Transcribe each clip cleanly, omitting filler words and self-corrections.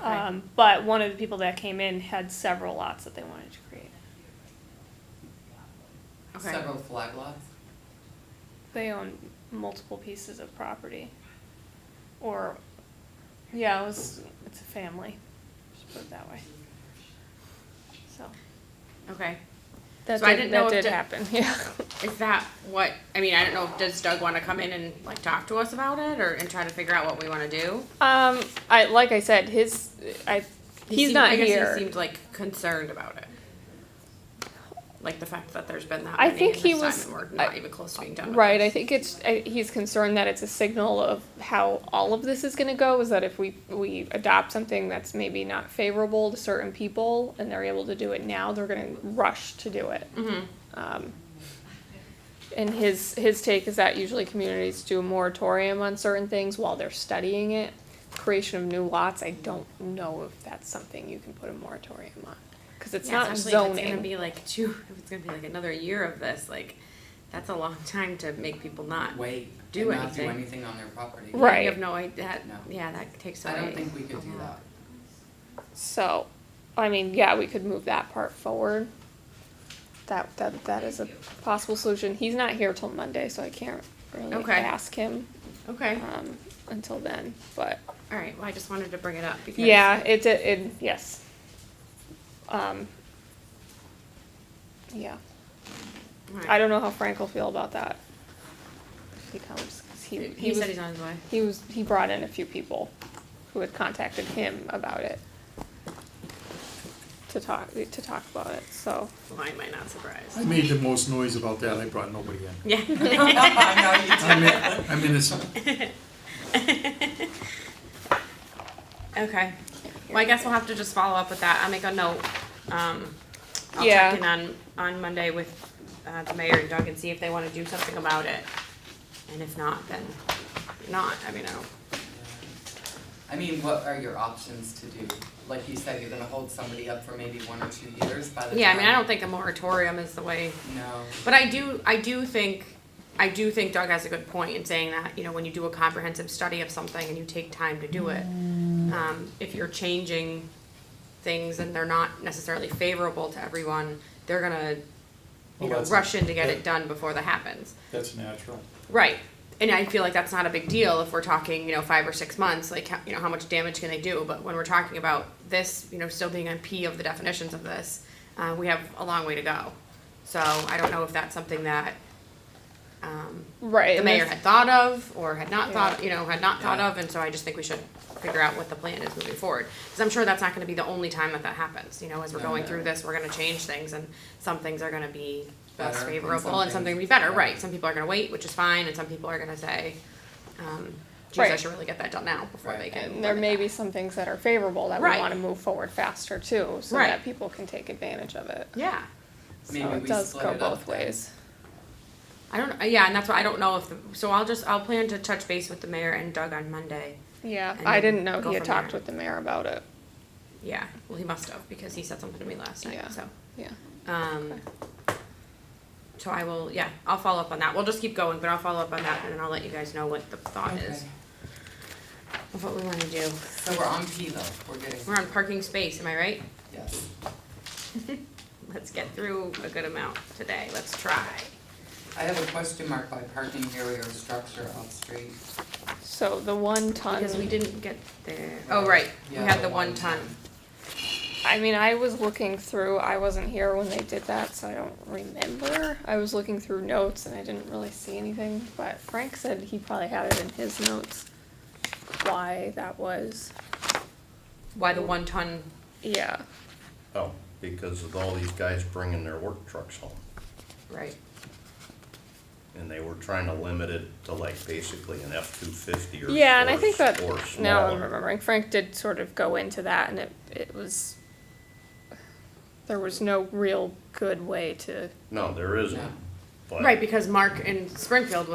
Okay. But one of the people that came in had several lots that they wanted to create. Okay. Several flag lots? They own multiple pieces of property. Or, yeah, it's a family, just put it that way. So, Okay. that So I didn't know if did the- happen, yeah. Is that what, I mean, I don't know, does Doug wanna come in and like talk to us about it and try to figure out what we wanna do? Like I said, he's not I guess here. he seemed like concerned about it. Like the fact that there's been that I many think in he this was- time and we're not even close to being done with Right, this. I think he's concerned that it's a signal of how all of this is gonna go, is that if we adopt something that's maybe not favorable to certain people, and they're able to do it now, they're gonna rush to do it. Mm-hmm. And his take is that usually communities do a moratorium on certain things while they're studying it. Creation of new lots, I don't know if that's something you can put a moratorium on, cause it's not especially zoning. if it's gonna be like if it's gonna be like another year of this, like, that's a long time to make people not. Wait, Do and not do anything. anything on their property? Right. You have no idea, No. yeah, that takes away. I don't think we could a do lot. that. So, I mean, yeah, we could move that part forward. That is a possible solution. He's not here till Monday, so I can't really Okay. ask him, Okay, until then, but, alright, well, I just wanted to bring it up because. yeah, yes. Yeah, Alright. I don't know how Frank will feel about that. If he comes, 'cause he He was, said he's on his way. he brought in a few people who had contacted him about it. To talk about it, so. Well, I might not surprise. I made the most noise about that, I brought nobody in. Yeah. I know you I'm innocent. Okay, well, I guess we'll have to just follow up with that, I'll make a note, I'll Yeah. check in on Monday with, the mayor and Doug and see if they wanna do something about it. And if not, then not, I mean, I don't, I mean, what are your options to do? Like you said, you're gonna hold somebody up for maybe 1 or 2 years by the time. yeah, I mean, I don't think a moratorium is the way. No. But I do think Doug has a good point in saying that, you know, when you do a comprehensive study of something and you take time to do it, if you're changing things and they're not necessarily favorable to everyone, they're gonna, Well, that's- rush in to get it done before that happens. That's natural. Right, and I feel like that's not a big deal if we're talking, 5 or 6 months, like, how much damage can they do? But when we're talking about this, still being a P of the definitions of this, we have a long way to go. So I don't know if that's something that, Right. the and mayor this- had thought of, or had not thought, Yeah. had not thought Yeah. of, and so I just think we should figure out what the plan is moving forward. Cause I'm sure that's not gonna be the only time that happens, as we're No, going no. through this, we're gonna change things, and some things are gonna be less Better, and favorable, some and some things will be things- better, yeah. right, some people are gonna wait, which is fine, and some people are gonna say, geez, I Right. should really get that done now, before Right. they can. And there look at may that. be some things that are favorable that we Right. wanna move forward faster too, so Right. that people can take advantage of it. Yeah, So Maybe it we does split go it up both then. ways. I don't, yeah, and that's why I don't know so I'll plan to touch base with the mayor and Doug on Monday. Yeah, And I then didn't know go he had from talked there. with the mayor about it. Yeah, well, he must have, because he said something to me last night, Yeah. so. Yeah. So I will, yeah, I'll follow up on that. We'll just keep going, but I'll follow up on that, and then I'll let you guys know what the thought is Okay. of what we wanna do. So we're on P though, we're getting, We're on parking space, am I right? yes. Let's get through a good amount today, let's try. I have a question mark by parking area or structure off-street. So the 1 ton. Because we didn't get there. Oh, right, we Yeah, had the the 1 1 ton. I mean, I was looking through, I wasn't here when they did that, so I don't remember. I was looking through notes and I didn't really see anything, but Frank said he probably had it in his notes, why that was. Why the 1 ton, Yeah, Oh, because of all these guys bringing their work trucks home. right, And they were trying to limit it to like basically an F-250 or yeah, and I think that, or now I'm smaller. remembering, Frank did sort of go into that and it was, there was no real good way to, No, there isn't. No. But right, because Mark in Springfield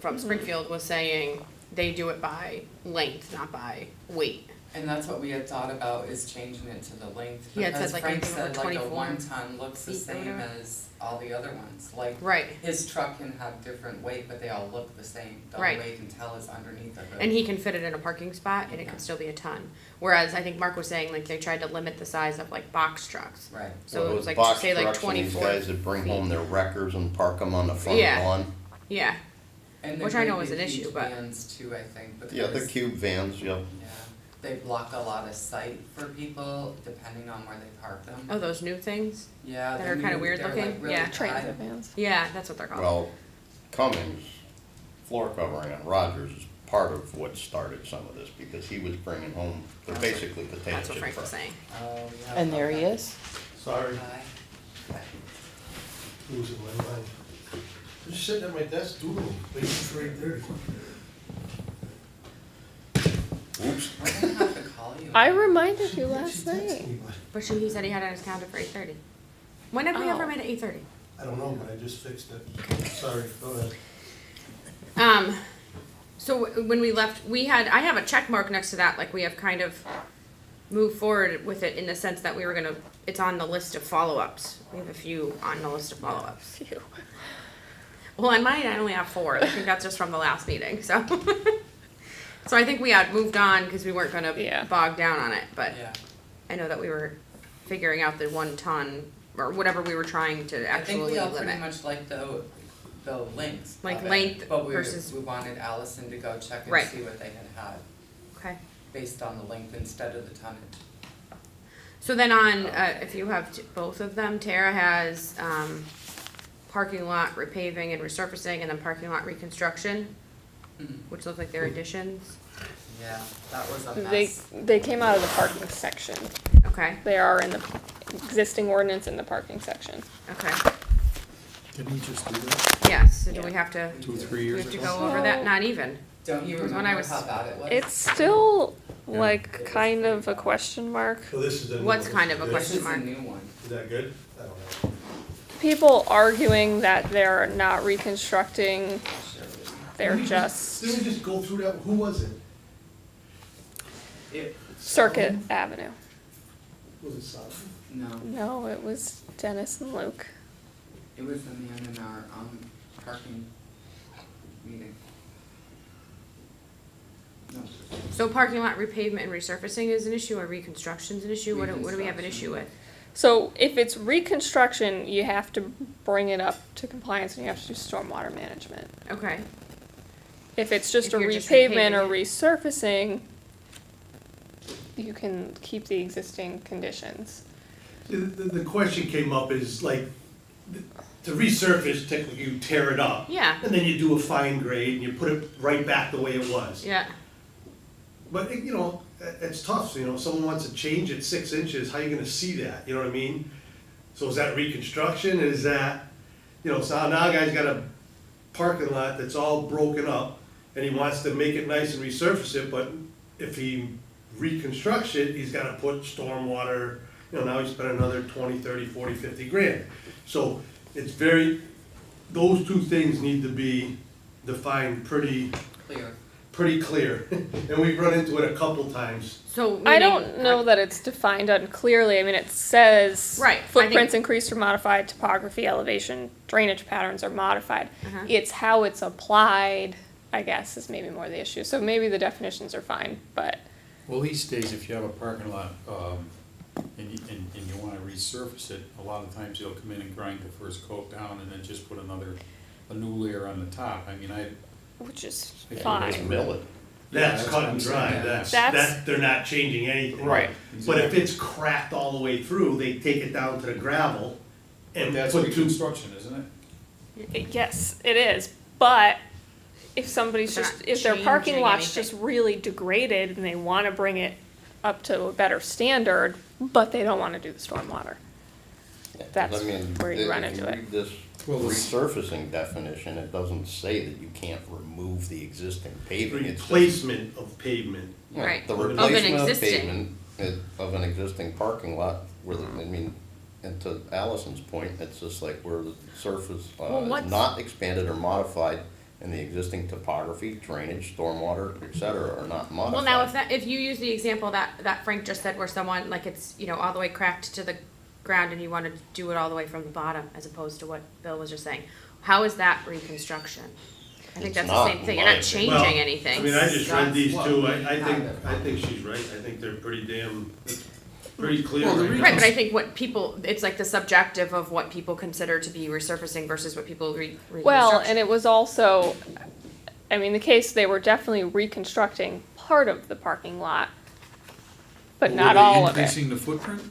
from Springfield was saying they do it by length, not by weight. And that's what we had thought about, is changing it to the length. Yeah, it says Because like Frank anything over said like a 24 1-ton looks the feet or same whatever. as all the other ones. Like, Right. his truck can have different weight, but they all look the same. The Right. only way you can tell is underneath the hood. And he can fit it in a parking spot and it Yeah. could still be a ton. Whereas I think Mark was saying like they tried to limit the size of like box trucks. Right. So Well, it was those like, box say like trucks and these 24 guys that bring home feet. their wreckers and park them on the front Yeah. lawn. Yeah, And Which they're I know great is an big issue, huge but- vans too, I think, because. Yeah, the cube vans, yep. Yeah, they block a lot of sight for people depending on where they park them. oh, those new things? Yeah, that they're are kinda new- weird they're, like, looking? really Yeah. Transit high. vans. Yeah, that's what they're called. Well, Cummings, floor covering on Rogers is part of what started some of this, because he was bringing home, they're basically potato That's what chip Frank was trucks. saying. Oh, yeah. And there he okay. is. Sorry, Hi. losing my mind. I'm just sitting at my desk doodling, waiting for 8:30. Oops. We're gonna have to call you. I reminded you last She texted night. me, but But he said he had it on his calendar for 8:30. When have we ever Oh. met at 8:30? I don't know, but I just fixed it. Sorry, go ahead. So when we left, I have a check mark next to that, like we have kind of moved forward with it in the sense that it's on the list of follow-ups. We have a few on the list of follow-ups. Phew. Well, on mine, I only have 4. I think that's just from the last meeting, so. So I think we had moved on because we weren't gonna Yeah. bog down on it, but Yeah. I know that we were figuring out the 1 ton or whatever we were trying to I think actually we all pretty limit. much like the lengths Like of it, length but we versus- wanted Allison to go check and Right. see what they had Okay. based on the length instead of the tonnage. So then on, if you have both of them, Tara has, parking lot repaving and resurfacing and then parking lot reconstruction, Mhm. which look like they're additions. Yeah, that was a They, mess. they came out of the parking section. Okay, They are in the existing ordinance in the parking section. okay. Didn't we just do that Yes, so do we Yeah. have to, 2-3 we years have to ago? go over that? Not even. Don't you Because when I remember was- how bad it was? It's still Yeah. like kind of a question mark. So this is the new What's one. kind of a This- This question is a mark? new one. Is that good? I don't know. People arguing that they're not reconstructing, they're just Didn't we just go through that? Who was it? It, Circuit Avenue. Was it Solomon? no, No, it was Dennis and Luke. it was the man in our, parking meeting. No, So parking lot repavement and resurfacing is an issue or reconstruction's an issue? What do we have an Reconstruction. issue with? So if it's reconstruction, you have to bring it up to compliance and you have to do stormwater management. Okay, If it's just If a you're just repavement or repaving resurfacing, you can keep the existing conditions. The question came up is like, to resurface, technically you tear it up. yeah, And then you do a fine grade and you put it right back the way it was. yeah, But, you know, it's tough, you know, if someone wants to change it 6 inches, how you gonna see that, you know what I mean? So is that reconstruction, is that, you know, so now a guy's got a parking lot that's all broken up, and he wants to make it nice and resurface it, but if he reconstructs it, he's gotta put stormwater, you know, now he's spent another 20, 30, 40, 50 grand. So it's very, those two things need to be defined pretty clear. and we've run into it a couple times. so. I meaning- don't know that it's defined unclearly. I mean, it says Right, I footprints think- increased or modified, topography, elevation, drainage patterns are modified. Uh-huh. It's how it's applied, I guess, is maybe more the issue. So maybe the definitions are fine, but Well, these days, if you have a parking lot, and you wanna resurface it, a lot of times they'll come in and grind the first coat down and then just put a new layer on the top. I mean, which is They can fine. just mill it. That's that's cut what and I'm dry, saying. that's, That's- they're not changing anything. Right. But if it's cracked all the way through, they take it down to the gravel and That's put two, reconstruction, isn't it? Yes, it is. But if somebody's They're just, not if their parking changing lot's anything. just really degraded and they wanna bring it up to a better standard, but they don't wanna do the stormwater. That's I mean, where you run if into you it. read this Well, this- resurfacing definition, it doesn't say that you can't remove the existing paving. It's just- replacement of pavement. Yeah, Right. The Of an replacement of existing. pavement of an existing parking lot where, I mean, and to Allison's point, it's just like where the surface Well, is what's- not expanded or modified and the existing topography, drainage, stormwater, et cetera, are not modified. Well, now if you use the example that Frank just said where someone, like it's, you know, all the way cracked to the ground and you want to do it all the way from the bottom as opposed to what Bill was just saying, how is that reconstruction? I think It's that's the not, same thing, in you're my not opinion. Well, changing anything. I mean, I just read these That's two, what I think she's right, I think they're pretty clear Well, the right now. Right, but I think what people, it's like the subjective of what people consider to be resurfacing versus what people reconstruct. Well, and it was also, I mean, the case, they were definitely reconstructing part of the parking lot, but Were not they all of it. Increasing the footprint?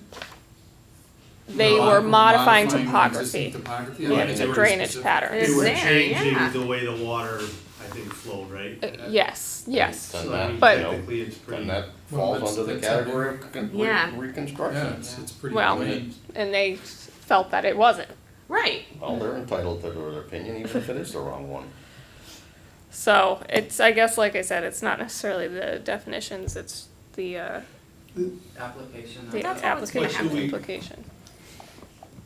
They No, were modifying existing topography. topography? I Yeah, think it's they a were drainage specific. pattern. They were It's there, yeah. changing the way the water, I think, flowed, right? Yes, yes. Then So, I that, mean, But- technically, it's pretty. then that Well, falls that's- under the that's category of Yeah. reconstruction. Yeah, it's pretty Well, plain. and they felt that it wasn't. Right, Well, they're entitled to their opinion, even if it is the wrong one. So it's, I guess, like I said, it's not necessarily the definitions, it's the Application. the That's how it's gonna application happen. implication.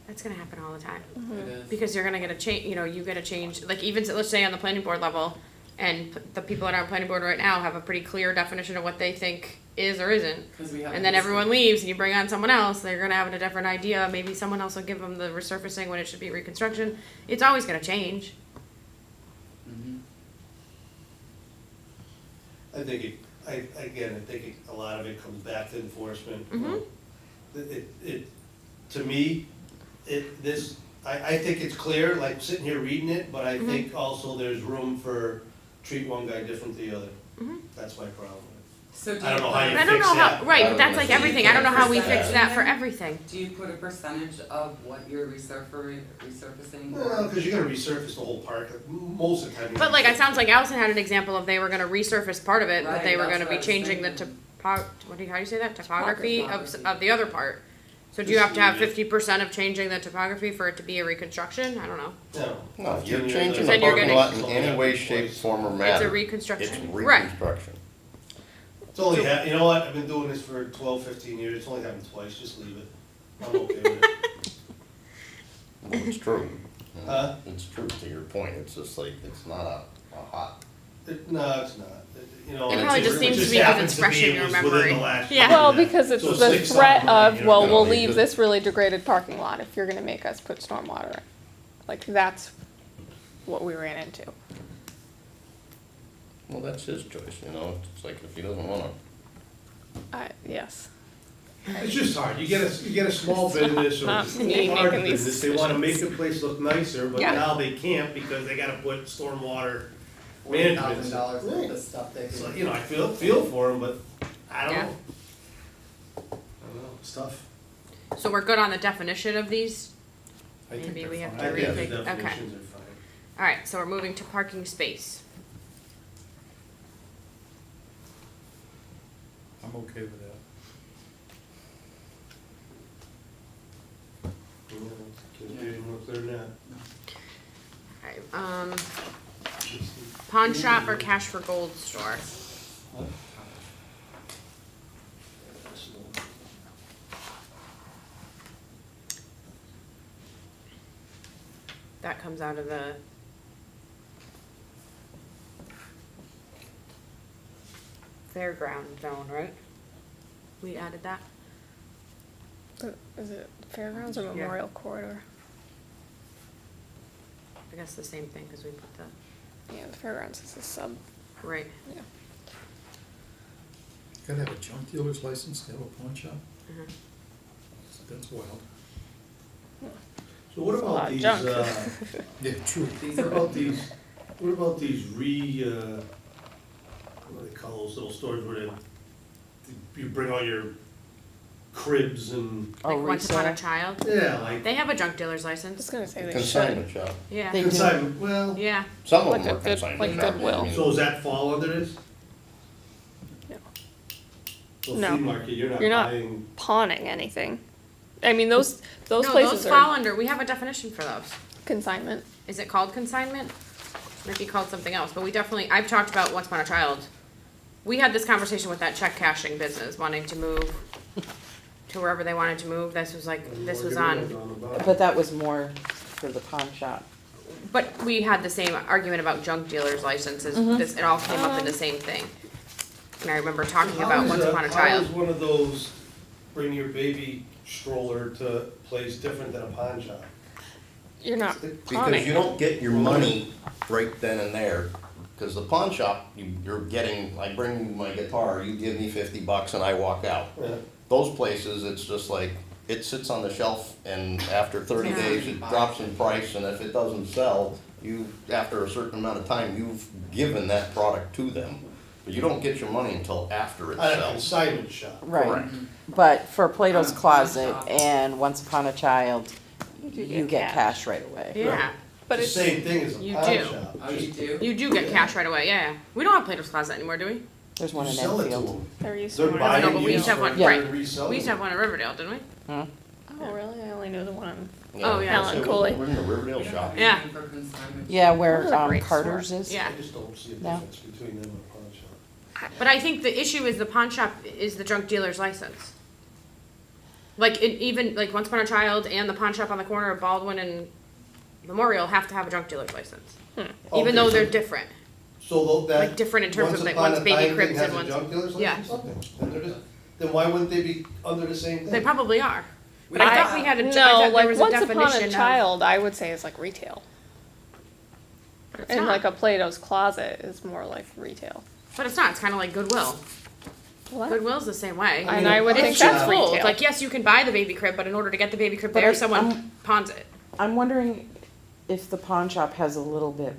that's gonna happen all the time. It is. Because you're gonna get a change, you know, you get a change, like even, let's say on the planning board level, and the people that are on planning board right now have a pretty clear definition of what they think is or isn't. 'Cause we have And then this- everyone leaves and you bring on someone else, they're gonna have a different idea, maybe someone else will give them the resurfacing when it should be reconstruction. It's always gonna change. Mhm. I think a lot of it comes back to enforcement. Mhm. To me, I think it's clear, like sitting here reading it, but I think also there's room for treat one guy different than the other. Mhm. That's my problem. So do I don't know how you I don't fix know how, that. right, I but that's don't like know. everything, I don't know how we fix Percentage. that for everything. Do you put a percentage of what you're resurfacing? Well, because you're gonna resurface the whole park, most of the time. But like, it sounds like Allison had an example of they were gonna resurface part of it, but Right, they were that's gonna what be I was changing the thinking. how do you say that, topography Topography. of the other part. So do you have to have 50% of changing the topography for it to be a reconstruction? I don't know. No, you're changing the Then you're parking gonna- lot in any way, shape, form, or matter. It's a It's reconstruction, right? reconstruction. It's only, you know what, I've been doing this for 12, 15 years, it's only happened twice, just leave it. I'm okay with it. Well, it's true. Huh? It's true, to your point, it's just like, it's not a hot. No, it's not. You know, It probably just seems to just be 'cause happens it's to fresh be in your it was within memory. the last Yeah. year Well, that- because it's so the sticks threat on mine, of, you know, well, no, we'll you leave just- this really degraded parking lot if you're gonna make us put stormwater in. Like, that's what we ran into. Well, that's his choice, you know, it's like if he doesn't wanna. Yes. It's just hard, you get a small business or not a me large making these business, they wanna make the place look nicer, but Yeah. now they can't because they gotta put stormwater $40,000 management. worth of stuff they So, do. you know, I feel for them, but I don't Yeah. know. I don't know, it's tough. So we're good on the definition of these? I think Maybe they're we have fine. to I think the rethink, okay. definitions are fine. Alright, so we're moving to parking space. I'm okay with that. Can't do any more clear than that. Alright, pawn shop or cash for gold store? That comes out of the fairground zone, right? We added that? But is it fairgrounds or memorial corridor? I guess the same thing, cause we put the, Yeah, the fairgrounds is a sub, right. yeah. Gotta have a junk dealer's license to have a pawn shop? Mhm. That's wild. So what It's a lot about of these, junk. Yeah, true. what about these what do they call those little stores where you bring all your cribs and, Like Once Upon a Child, yeah, like they have a junk dealer's I was license, gonna say they should. Consignment shop. yeah, They do. consignment, well, yeah. Some of Like them a are good- consignment like shops. Goodwill. I mean, so does that fall under this? No. So No. flea market, you're You're not not buying, Pawning anything. I mean, those No, places those fall are under, we have a definition for those. consignment. Is it called consignment? Might be called something else, but we definitely, I've talked about Once Upon a Child. We had this conversation with that check cashing business, wanting to move to wherever they wanted to move, this was like, this was on, But that was more for the pawn shop. but we had the same argument about junk dealer's licenses, this, it all came up in the same thing. And I remember talking about Once Upon a How Child. is one of those bring your baby stroller to place different than a pawn shop? You're not Because pawning. you don't get your money right then and there, because the pawn shop, you're getting, I bring my guitar, you give me $50 and I walk out. Yeah. Those places, it's just like, it sits on the shelf and after 30 Yeah. days, it drops in price, and if it doesn't sell, after a certain amount of time, you've given that product to them. But you don't get your money until after it At a sells. consignment shop. Right, Correct. but for Plato's On a pawn Closet shop. and Once Upon a Child, do you get get cash. cash right away. Yeah, But It's the it's, same thing as a You pawn do. shop. Oh, you do? you do get cash right away, yeah. We don't have Plato's Closet anymore, do we? There's one You in sell it to Enfield. them. there used to They're be one. buying No, but we used to have used one, for right. and reselling We used to have them. one in Riverdale, didn't we? Hmm? Oh, really? I only knew the one. Oh, yeah. Alan Cooley. We're in the Riverdale shop. Yeah. Anything for consignment? Yeah, Those where are great Carter's is. Yeah. I just don't see a No. difference between them and a pawn shop. But I think the issue is the pawn shop is the junk dealer's license. Like, even, like, Once Upon a Child and the pawn shop on the corner of Baldwin and Memorial have to have a junk dealer's license. Even though Okay, they're so- different. So that. Like, different in terms Once of, like, Upon one's a baby Time cribs thing and has a one's- junk dealer's yeah. license? Okay. Then why wouldn't they be under the same thing? They probably are. But We I have- thought we had a, I No, thought there like was a Once Upon definition a of. Child, I would say is like retail. But it's And not. like a Plato's Closet is more like retail. But it's not, it's kinda like Goodwill. What? Goodwill's the same way. And I would It's think It's just that's full. retail. Like, yes, you can buy the baby crib, but in order to get the baby crib But there, I- someone pawns it. I'm wondering if the pawn shop has a little bit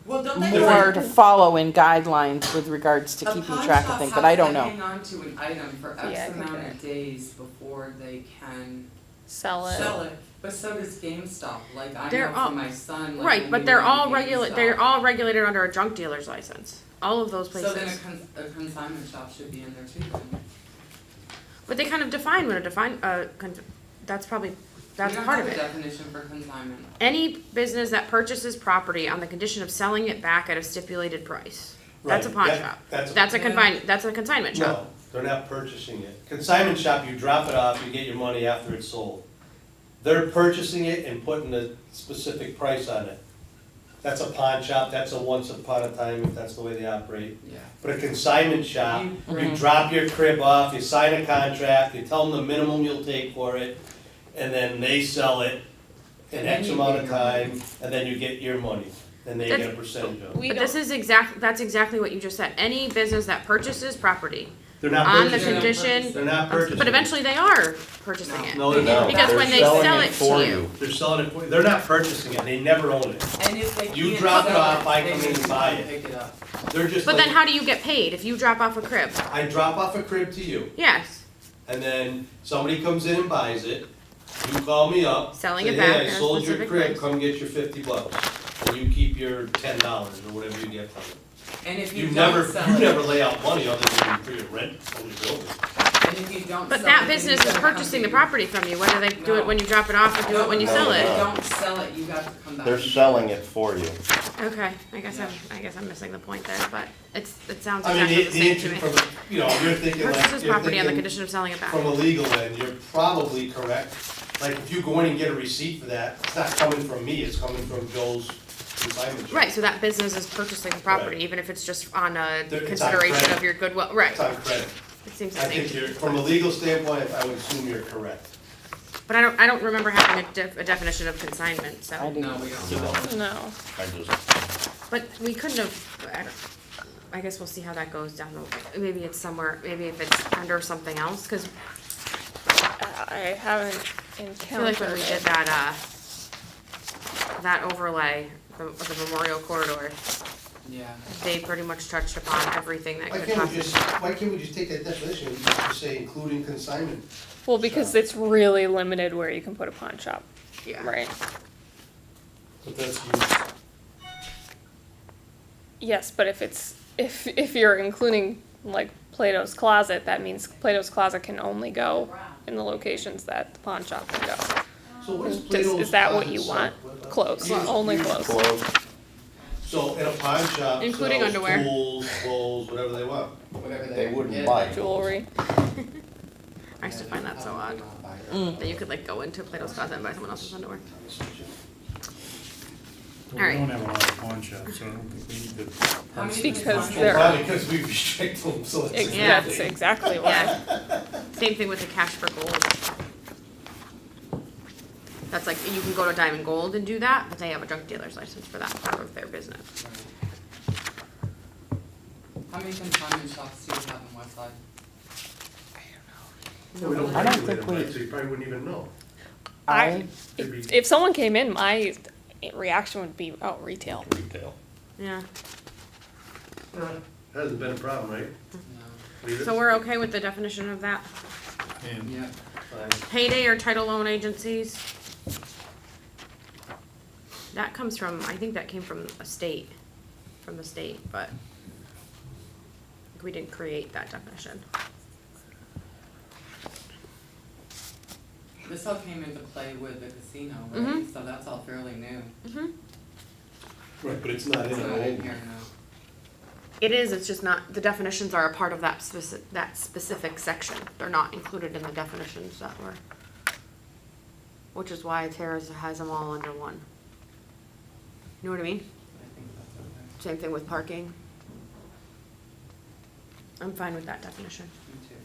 Well, don't they more like- to follow in guidelines with regards to a keeping pawn track shop of things, has but I don't to know. hang on to an item for Yeah, I X think amount you're of right. days before they can Sell it. sell it, but so does GameStop, like I They're know all- from my son, like Right, when but we they're went to all they're GameStop. all regulated under a junk dealer's license. All of those So then places. a consignment shop should be in there too then. But they kind of define what that's probably, that's part of We it. don't have a definition for consignment. Any business that purchases property on the condition of selling it back at a stipulated price. That's a Right, pawn that- shop. that's a- That's a consignment shop. No, they're not purchasing it. Consignment shop, you drop it off, you get your money after it's sold. They're purchasing it and putting a specific price on it. That's a pawn shop, that's a once upon a time, if that's the way they operate. Yeah. But a consignment shop, You you bring- drop your crib off, you sign a contract, you tell them the minimum you'll take for it, and then they sell it in And then X you amount get of your money. time, and then you get your money, and they get a percentage of it. We But don't, this is that's exactly what you just said. Any business that purchases property They're not on the purchasing it. condition, They're not purchasing but it. eventually they are purchasing it. No, they're No, not. Because they're when they selling sell it to for you. They're selling it, for- they're not purchasing it, they never own it. And if they You can't drop it sell off, I they come in and need buy to it. Pick it up. They're just But like, then how do you get paid if you drop off a crib? I drop off a crib to you, Yes, and then somebody comes in and buys it, you call me up. Selling say, it back "Hey, at a I sold your specific crib, price." come get your $50, and you keep your $10 or whatever you get from it. And if You you never, don't sell you it, never lay out money other than for your rent on your building. and if you don't but sell that it, then business you is gotta come purchasing to the you. property from you, whether they do it No. when you drop it off or do it when you No, sell If it. you don't sell it, you got to come back. They're selling it for you. Okay, I guess I'm missing the point there, but it sounds I mean, exactly the the same to entry me. from, you know, you're thinking like, Purchases you're property on the thinking condition of selling it back. from a legal end, you're probably correct. Like, if you go in and get a receipt for that, it's not coming from me, it's coming from Joe's consignment shop. Right, so that business is purchasing the property, Right. even if it's just on a It's on consideration credit. of your goodwill, right, It's on credit. it seems the I think same. you're, from a legal standpoint, I would assume you're correct. But I don't remember having a definition of consignment, I so, didn't. No, we don't. no. I just, but we couldn't have, I guess we'll see how that goes down the, maybe it's somewhere, maybe if it's under something else, cause I haven't I feel like when encountered we did it. that overlay, of the Memorial Corridor, Yeah. they pretty much touched upon everything that Why could can't we possibly. just, why can't we just take that definition and just say including consignment? Well, because it's really limited where you can put a pawn shop, Yeah. right? But that's used. Yes, but if you're including like Plato's Closet, that means Plato's Closet can only go in the locations that the pawn shop can go. So what is Does- Plato's is that what Closet you sell? want? What- Clothes, Yeah. only clothes. close, So in a pawn shop Including sells underwear. tools, clothes, whatever they want. Whatever they wouldn't get. buy it. Jewelry. I used to find that so odd, that you could like go into Plato's Closet and buy someone else's underwear. Well, Alright. We don't have a lot of pawn shops, so I don't think we need to. How many Because different there pawn are- Probably because we restrict them, so it's. Yeah. That's exactly why. Yeah. Same thing with the cash for gold. That's like, you can go to Diamond Gold and do that, but they have a junk dealer's license for that part of their business. How many consignment shops do you have in Westside? Well, we don't I don't regulate think them, we- right, so you probably wouldn't even know. I, If someone came in, my reaction would be, oh, retail. Retail. Yeah, Hasn't been a problem, right? No. Leave it? so we're okay with the definition of that? And Yeah. Payday or title loan agencies? That comes from, I think that came from the state, but we didn't create that definition. This all came into play with the casino, right? Mhm. So that's all fairly new. Mm-hmm. Right, but it's not in It's our not in old. here now. It is, it's just not, the definitions are a part of that specific section. They're not included in the definitions that were, which is why Tara's has them all under one. You know what I mean? I think that's Same thing with parking. I'm fine with that definition. okay. Me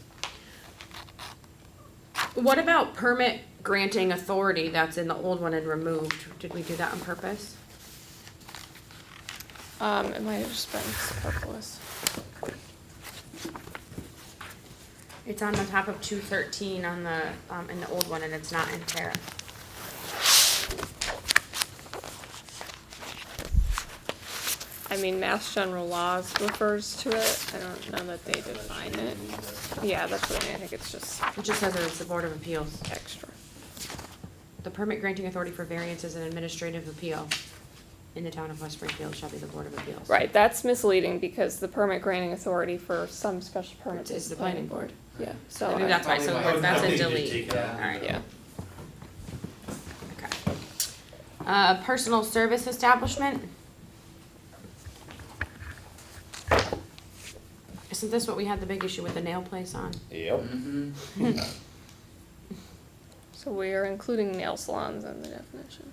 too. What about permit granting authority that's in the old one and removed? Did we do that on purpose? It might have just been superfluous. It's on the top of 213 on the, in the old one, and it's not in Tara. I mean, Mass General Laws refers to it. I don't know that they define it. Yeah, that's what I mean. I think it's just It just says that it's the Board of Appeals. extra. The permit granting authority for variance is an administrative appeal in the town of West Springfield shall be the Board of Appeals. Right, that's misleading because the permit granting authority for some special permits Is is the the planning board. Yeah, so, Maybe that's why, so Probably why. that's I a think you delete. take it out. Alright. yeah. Okay. Personal service establishment? Isn't this what we had the big issue with the nail place on? Yep. Mm-hmm. So we are including nail salons in the definition.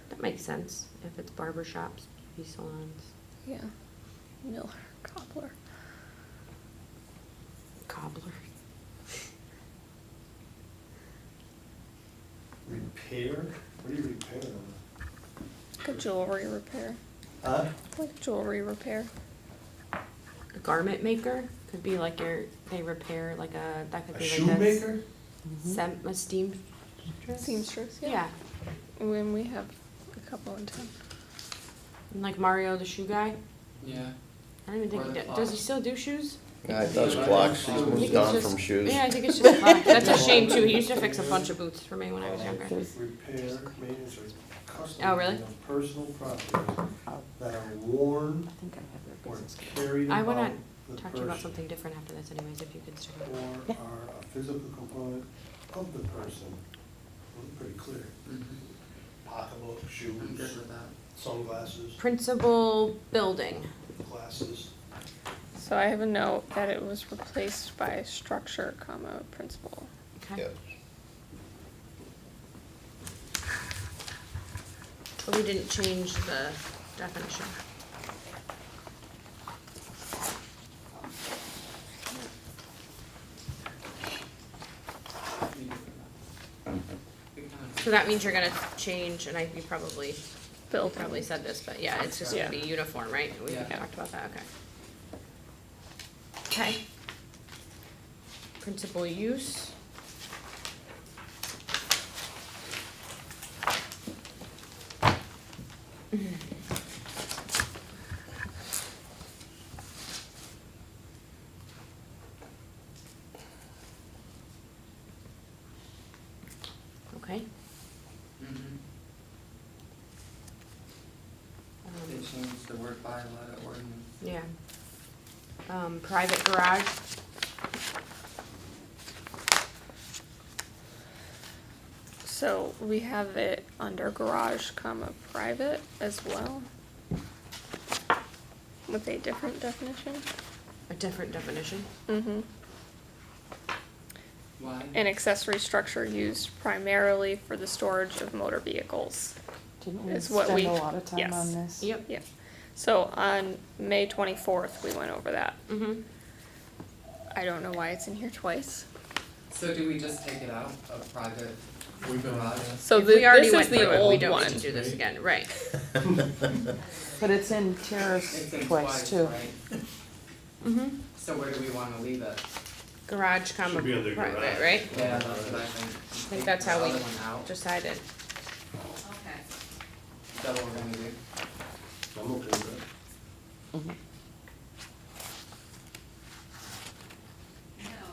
That makes sense, if it's barber shops, beauty salons, Yeah. Miller, cobbler. cobbler. Repair? What do you repair on? Like a jewelry repair. Huh? Like jewelry repair. A garment maker, could be like they repair like that could A be like shoemaker? a steam. Seamstress, yeah. Yeah, When we have a couple in town. and like Mario the shoe guy, Yeah. I don't even think Or he the does, he clock. still do shoes? Yeah, it does clocks, he's I think moved it's on just- from shoes. Yeah, I think it's just clocks. That's a shame too, he used to fix a bunch of boots for me when I was younger. Repair, maintenance, or custom. Oh, really? of personal property that are worn I think I have their or business. carried I about wanna the talk to you about person, something different after this anyways, if you could stick around. or are a physical component of the person. Well, pretty clear. Mm-hmm. Pocketbook, I'm shoes, good with that. sunglasses, Principal building. glasses. So I have a note that it was replaced by structure, comma, principal. Okay. Yes. But we didn't change the definition. Me good with that. We kind of- So that means you're gonna change, and you probably Building. said this, but yeah, it's just gonna be uniform, right? We Yeah. talked about that, okay. Okay. Principal use. Okay. Mhm. They Um, changed the word by letter ordinance. Yeah. Private garage. So we have it under garage, comma, private as well. With a different definition. A different definition? Mm-hmm. Why? An accessory structure used primarily for the storage of motor vehicles. Didn't we Is what spend we- a lot of time yes. on this? Yep. Yeah. So on May 24th, we went over that. Mm-hmm. I don't know why it's in here twice. So do we just take it out of private We've been- garage? So If we already this went is the through it, we old don't one. need to do this again, right? But it's in terrace It's in twice too. right? Mm-hmm. So where do we wanna leave it? Garage, comma, Should be under private, garage. right? Yeah, that's what I think. I think that's how The we other one out. decided. Is that what we're gonna do? I'm okay with that. Mhm.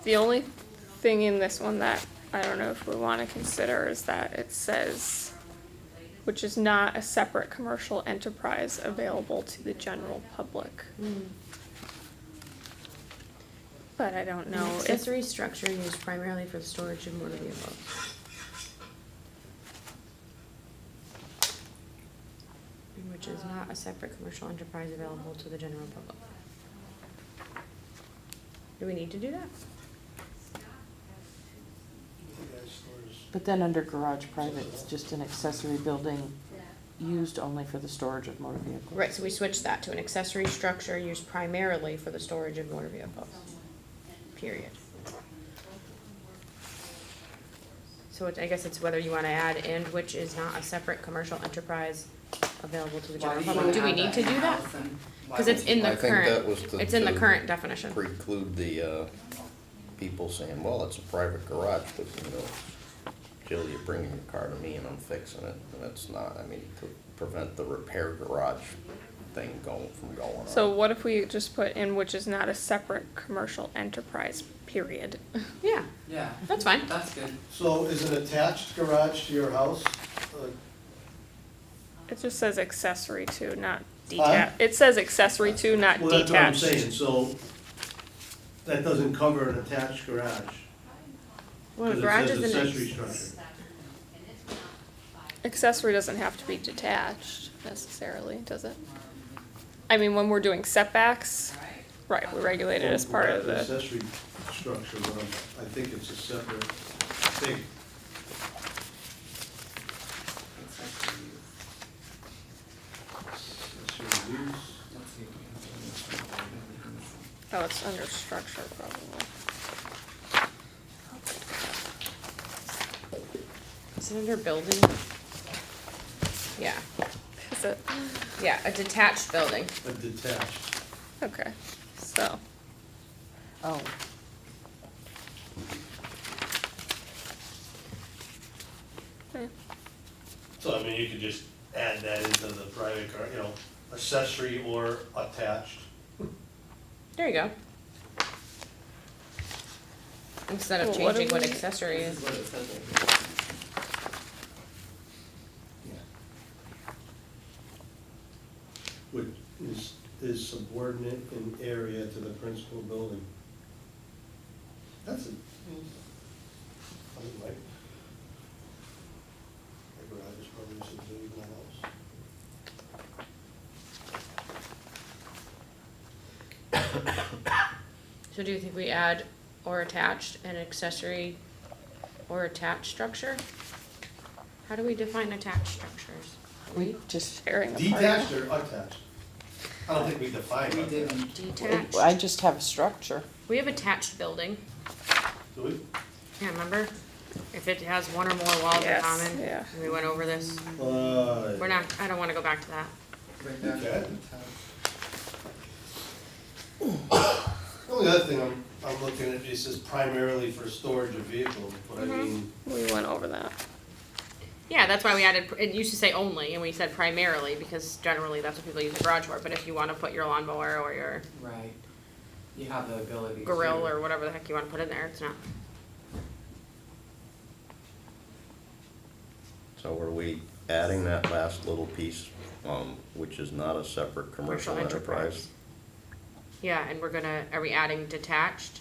The only thing in this one that I don't know if we wanna consider is that it says, which is not a separate commercial enterprise available to the general public. But I don't know An if, accessory structure used primarily for the storage of motor vehicles. Which is not a separate commercial enterprise available to the general public. Do we need to do that? But then under garage private, it's just an accessory building used only for the storage of motor vehicles. Right, so we switched that to an accessory structure used primarily for the storage of motor vehicles. Period. So I guess it's whether you wanna add and which is not a separate commercial enterprise available to the Why general do you public. Do we wanna need add to that do that? in-house and why Cause it's would you- in the I think that current, was to- it's in the to current definition. Preclude the, people saying, well, it's a private garage, but you know, Jill, you're bringing your car to me and I'm fixing it, and it's not, I mean, to prevent the repair garage thing from going on. so what if we just put in which is not a separate commercial enterprise, period? Yeah, Yeah, that's fine. that's good. So is an attached garage to your house? It just says accessory to, not Huh? detached. It says accessory to, not Well, that's what I'm detached. saying, so that doesn't cover an attached garage. Well, a 'cause it garage says is an accessory structure. Accessory doesn't have to be detached necessarily, does it? I mean, when we're doing setbacks, right, we regulate it as part of the, Accessory structure, but I think it's a separate thing. Accessory use. Accessory use. Let's see if we can do this. oh, it's under structure probably. Is it under building? Yeah, Is it, yeah, a detached building. A detached. okay, so, Oh, So I mean, you could just add that into the private car, you know, accessory or attached. There you go. Instead of Well, what changing do what we- accessory This is. is what it says right here. Which is subordinate in area to the principal building. That's a, I mean, my garage is probably just as big as my house. So do you think we add or attached an accessory or attached structure? How do we define attached structures? we just, sharing a part. Detached or attached? I don't think we defined We it. didn't, Detached. I just have a structure. We have attached building. Do we? Yeah, remember? If it has one or more walls in Yes, common. yeah. We went over this. We're not, I don't wanna go back to that. right there. Okay. The only other thing I'm looking at, it says primarily for storage of vehicles, but I mean, We went over that. Yeah, that's why we added, it used to say only, and we said primarily, because generally that's what people use the garage for, but if you wanna put your lawnmower or your Right. You have the ability to. grill or whatever the heck you wanna put in there, it's not. So are we adding that last little piece, which is not a separate commercial enterprise? Yeah, and we're gonna, are we adding detached?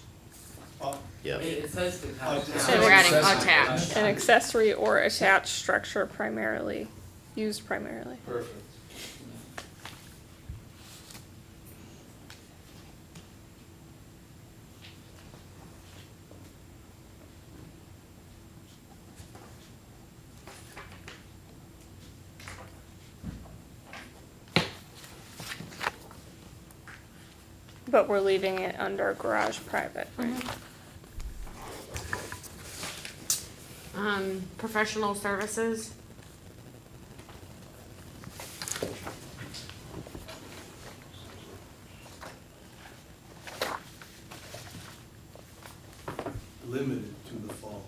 Yes. It says detached now. So we're adding attached. An accessory or attached structure primarily, used primarily. perfect. But we're leaving it under garage private, right? Professional services. Limited to the following.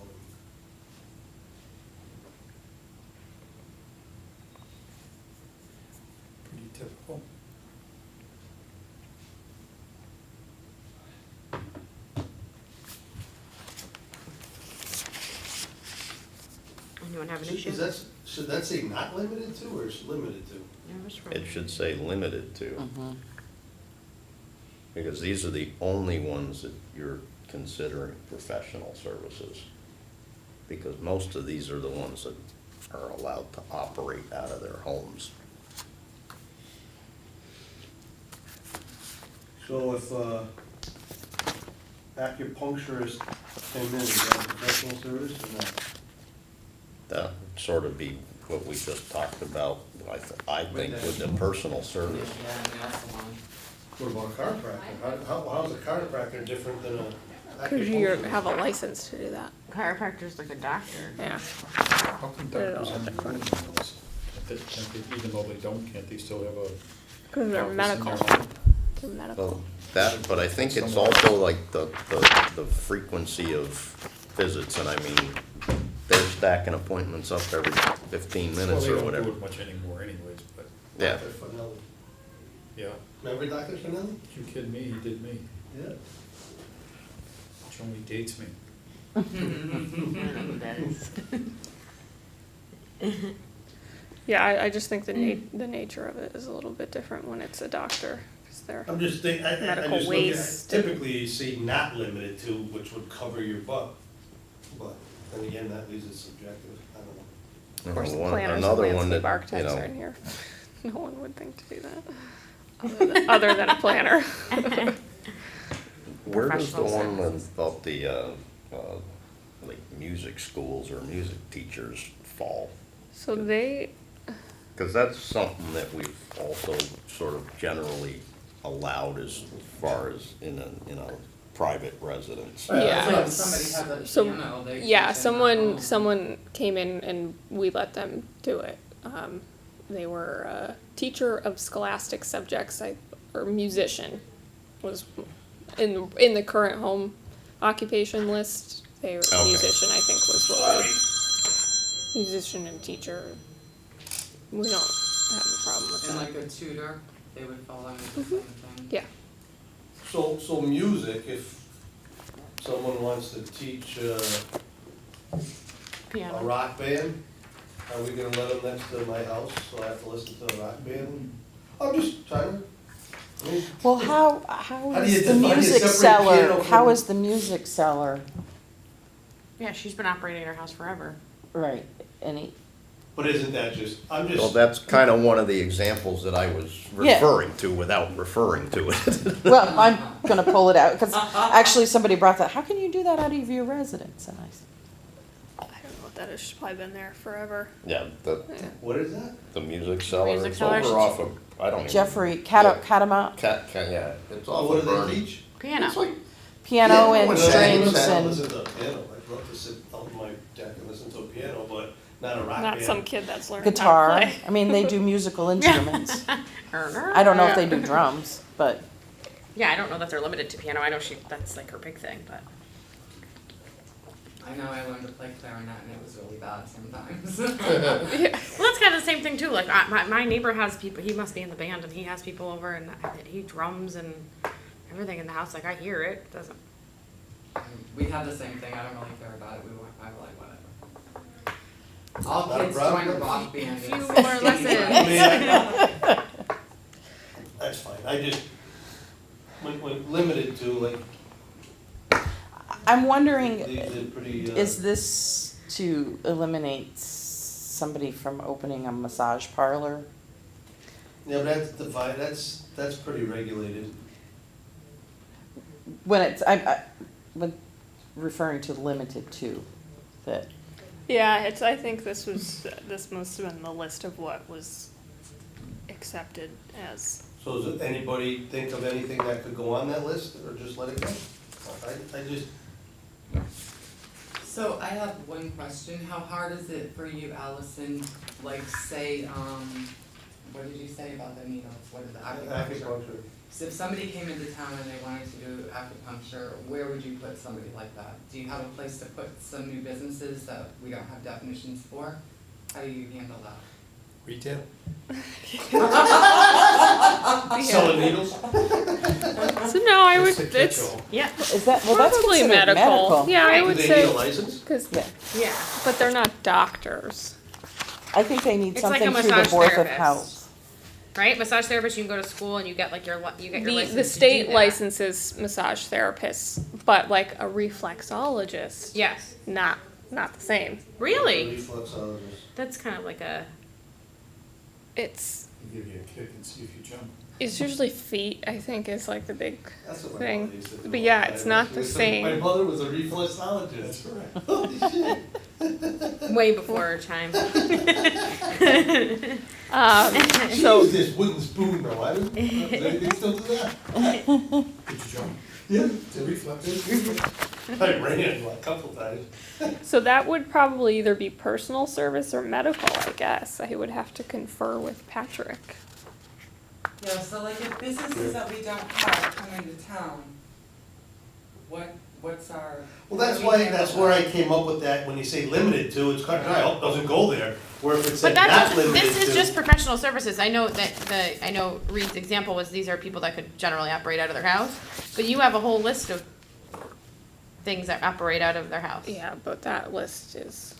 Pretty typical. Anyone have an issue? Should that say not limited to, or is limited to? Yeah, what's wrong? It should say limited to, Mhm. because these are the only ones that you're considering professional services. Because most of these are the ones that are allowed to operate out of their homes. So if, acupuncturist came in, is that a professional service or not? That would sort of be what we just talked about, I think, with the personal service. Yeah, and nail salon. What about a chiropractor? How's a chiropractor different than a Cause you acupuncturist? have a license to do that, Chiropractor's like a doctor. yeah. How come They're doctors all aren't different. doing those? Can't they, even though they don't, can't they still have a? Cause they're office in medical, their home? they're medical. Well, that, but I think it's also like the frequency of visits, and I mean, they're stacking appointments up every 15 minutes or Well, they whatever. don't do it much anymore anyways, but, Yeah, Dr. Finelli. yeah, Remember Dr. Finelli? you kidding me, he did me, Yeah. which only dates me. I don't know who that is. Yeah, I just think the the nature of it is a little bit different when it's a doctor, cause they're, I'm just thinking, I Medical just look at, waste. typically you see not limited to, which would cover your butt. But then again, that leaves it subjective, I don't know. of course, the One- planners and another one landscape that, architects you are in know, here. No one would think to do that, other than a planner. where does the Professional one services. about the, like, music schools or music teachers fall? So they, Because that's something that we've also sort of generally allowed as far as in a private residence. Yeah. So if somebody has a So, piano, they. yeah, teach in their home. someone came in and we let them do it. They were a teacher of scholastic subjects, or musician, was in the current home occupation list. They were Okay. musician, I think, was what musician and teacher. We don't have a problem with And that. like a tutor, they would fall under the same thing. Yeah, So music, if someone wants to teach, a Piano. rock band, are we gonna let them next to my house, so I have to listen to a rock band? I'm just trying, I mean, Well, how do you is the define a music separate seller, piano how from- is the music seller, Yeah, she's been operating her house forever. right, any, but isn't that just, I'm Well, just, that's kind of one of the examples that I was Yeah. referring to without referring to it. well, I'm gonna pull it out, because actually somebody brought that, how can you do that out of your residence? And I said, I don't know what that is. She's probably been there forever. Yeah, the what is that? music seller, Music it's seller, over off of, I don't even. Jeffrey Yeah. Catamount, Yeah, it's Oh, off what of do they Bernie. teach? Piano. It's like, piano Yeah, and well, strings I and, listen to a piano, I'd love to sit on my deck and listen to a piano, but not a rock band. Not some kid that's learning how to guitar, play. I mean, they do musical instruments. I don't know if they do drums, but, Yeah, I don't know that they're limited to piano. I know that's like her big thing, but. I know I learned to play clarinet and it was really bad sometimes. Yeah. Well, that's kind of the same thing too. Like my neighbor has people. He must be in the band, and he has people over, and he drums and everything in the house. Like I hear it. Doesn't. We had the same thing, I don't really care about it, I were like, whatever. All Not a kids problem. join a rock band. Few It's- more lessons. I mean, that's fine, I just, when limited to, like, I'm wondering, these are pretty, is this to eliminate somebody from opening a massage parlor? yeah, but that's divide, that's pretty regulated. When it's, when referring to limited to, that, Yeah, I think this must have been the list of what was accepted as So does anybody think of anything that could go on that list, or just let it go? I just, So I have one question, how hard is it for you, Allison, like say, what did you say about the needles, what is it, acupuncture? acupuncture. So if somebody came into town and they wanted to do acupuncture, where would you put somebody like that? Do you have a place to put some new businesses that we don't have definitions for? How do you handle that? Retail? Selling needles? So no, I would, It's a it's catch-all. Yeah, Is that, well, that's probably considered medical. Yeah, I Right. would Do they need a say, license? cause, Yeah, yeah. but they're not doctors. I think they need It's like a something through the massage Board of therapist. Health. Right? Massage therapist, you can go to school and you get like your you get your license The to state do that. licenses massage therapists, but like a reflexologist, Yes. not the same. Really? Reflexologist. That's kind of like a. It's Give you a kick and see if you jump. it's usually feet, I think, is like the big That's what my thing. mother used to do. But yeah, it's not the My same. mother was a reflexologist. That's right. Holy shit. Way before her time. She So used this wooden spoon though, I didn't, they still do that? Did you jump? Yeah. The reflex? I ran like a couple times. so that would probably either be personal service or medical, I guess. I would have to confer with Patrick. Yeah, so like if businesses that we don't have come into town, what's our? Well, that's where I came up with that, when you say limited to, it's cut dry, oh, doesn't go there, where if it But said that's not limited to. this is just professional services. I know that I know Reed's example was these are people that could generally operate out of their house, but you have a whole list of things that operate out of their house. Yeah, but that list is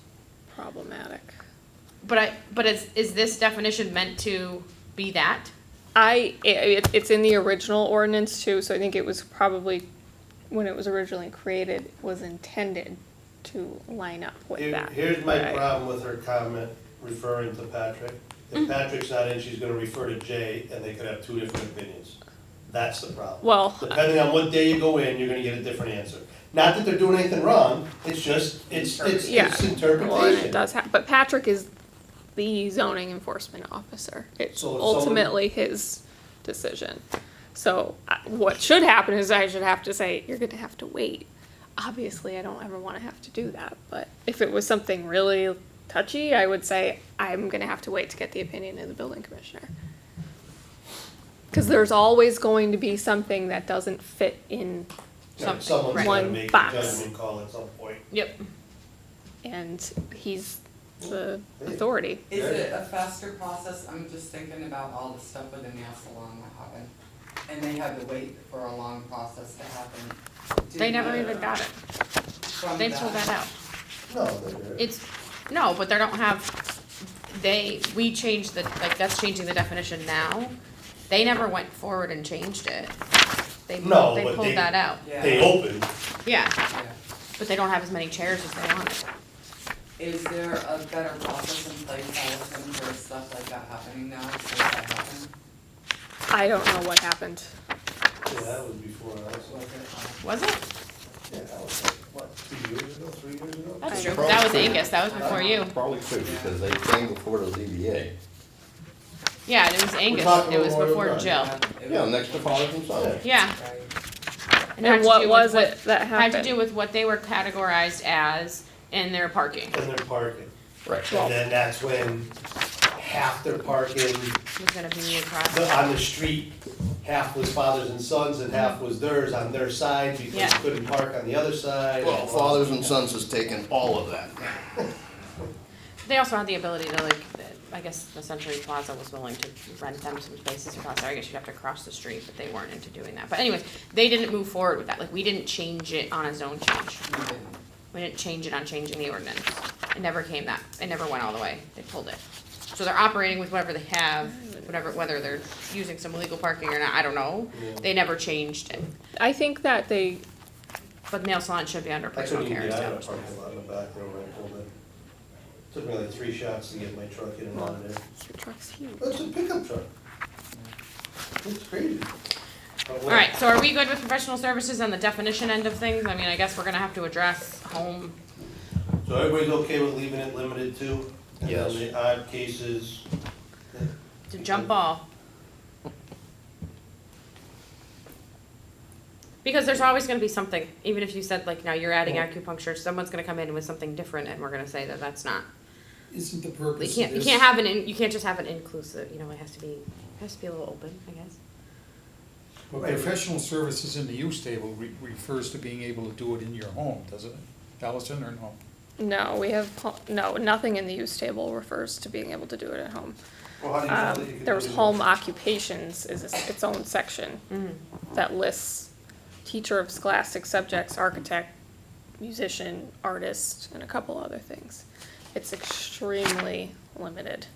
problematic. But is this definition meant to be that? It's in the original ordinance too, so I think it was probably, when it was originally created, was intended to line up with that. Here's my Right. problem with her comment referring to Patrick. If Patrick's not in, she's gonna refer to Jay, and they could have two different opinions. That's the problem. Well, Depending on what day you go in, you're gonna get a different answer. Not that they're doing anything wrong, it's just, it's yeah, interpretation. well, and it does but Patrick is the zoning enforcement officer. It's So if someone- ultimately his decision. So what should happen is I should have to say, you're gonna have to wait. Obviously, I don't ever wanna have to do that, but if it was something really touchy, I would say, I'm gonna have to wait to get the opinion of the building commissioner. Cause there's always going to be something that doesn't fit in, Yeah, Someone's Right. gotta One make a box. judgment call at some point. Yep. and he's the authority. Is it a faster process? I'm just thinking about all the stuff with the nail salon that happened. And they had to wait for a long process to happen. They never even got it. From They pulled that out. No, they're. It's, no, but they don't have, we changed that's changing the definition now. They never went forward and changed it. They No, they but pulled they- that out. Yeah. They opened. Yeah, Yeah. but they don't have as many chairs as they wanted. Is there a better process in place, Allison, for stuff like that happening now, so that happened? I don't know what happened. Yeah, that was before us. Was it? Yeah, that was like, what, 2 years ago, 3 years ago? That's true. That was Angus. That was before you. Probably could, because they came before the ZBA. Yeah, it was Angus. talking It was about before Memorial Jill. Yeah, next to Fathers and Sons. Yeah. Right. And it had And to what do with was what- it that Had happened? to do with what they were categorized as in their parking. And their parking. Right. And then that's when half their parking Was gonna be across. on the street, half was Fathers and Sons and half was theirs on their side because Yeah. you couldn't park on the other side. Well, Fathers and Sons has taken all of that. They also had the ability to I guess the Century Plaza was willing to rent them some spaces across there. I guess you'd have to cross the street, but they weren't into doing that. But anyways, they didn't move forward with that. Like, we didn't change it on a zone change. You didn't. We didn't change it on changing the ordinance. It never came that, it never went all the way. They pulled it. So they're operating with whatever they have, whether they're using some illegal parking or not, I don't know. Yeah. They never changed it. I think that they, But nail salon should be under I personal couldn't even care get out of the establishment. parking lot in the back there when I pulled in. Took me like 3 shots to get my truck in and out of there. your truck's huge. It's a pickup truck. It's crazy. But wait, Alright, so are we good with professional services on the definition end of things? I mean, I guess we're gonna have to address home. So everybody's okay with leaving it limited to? Yes. And then the odd cases, To jump ball. Because there's always gonna be something, even if you said like, now you're adding acupuncture, someone's gonna come in with something different and we're gonna say that that's not. Isn't the You purpose of can't, you this? can't have you can't just have an inclusive, you know, it has to be a little open, I guess. Well, professional services in the use table refers to being able to do it in your home, doesn't it? Allison, or no? No, we have, no, nothing in the use table refers to being able to do it at home. Well, how do you know that you can do There's it? home occupations is its own section that lists teacher of scholastic subjects, architect, musician, artist, and a couple other things. It's extremely limited.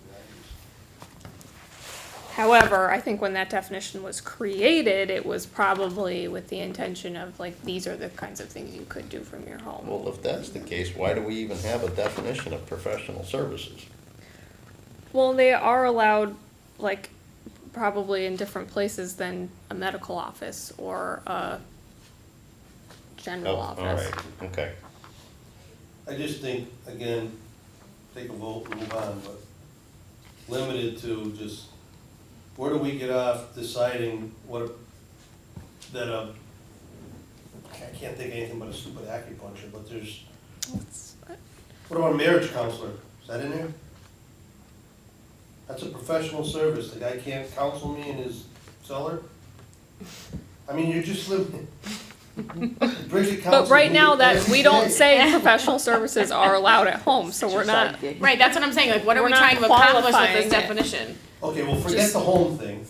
However, I think when that definition was created, it was probably with the intention of like, these are the kinds of things you could do from your home. Well, if that's the case, why do we even have a definition of professional services? Well, they are allowed, like, probably in different places than a medical office or a general Oh, office. all right, okay. I just think, again, take a vote and move on, but limited to just, where do we get off deciding I can't think of anything but a stupid acupuncture, but there's, what about a marriage counselor? Is that in there? That's a professional service, the guy can't counsel me in his cellar? I mean, you're just living. Bridget But counsels right me now that, every we don't day. say professional services are allowed at home, so we're not, Right, that's what I'm saying, like, what are We're we not trying to accomplish with qualifying this it. definition? Okay, well, forget Just- the home thing.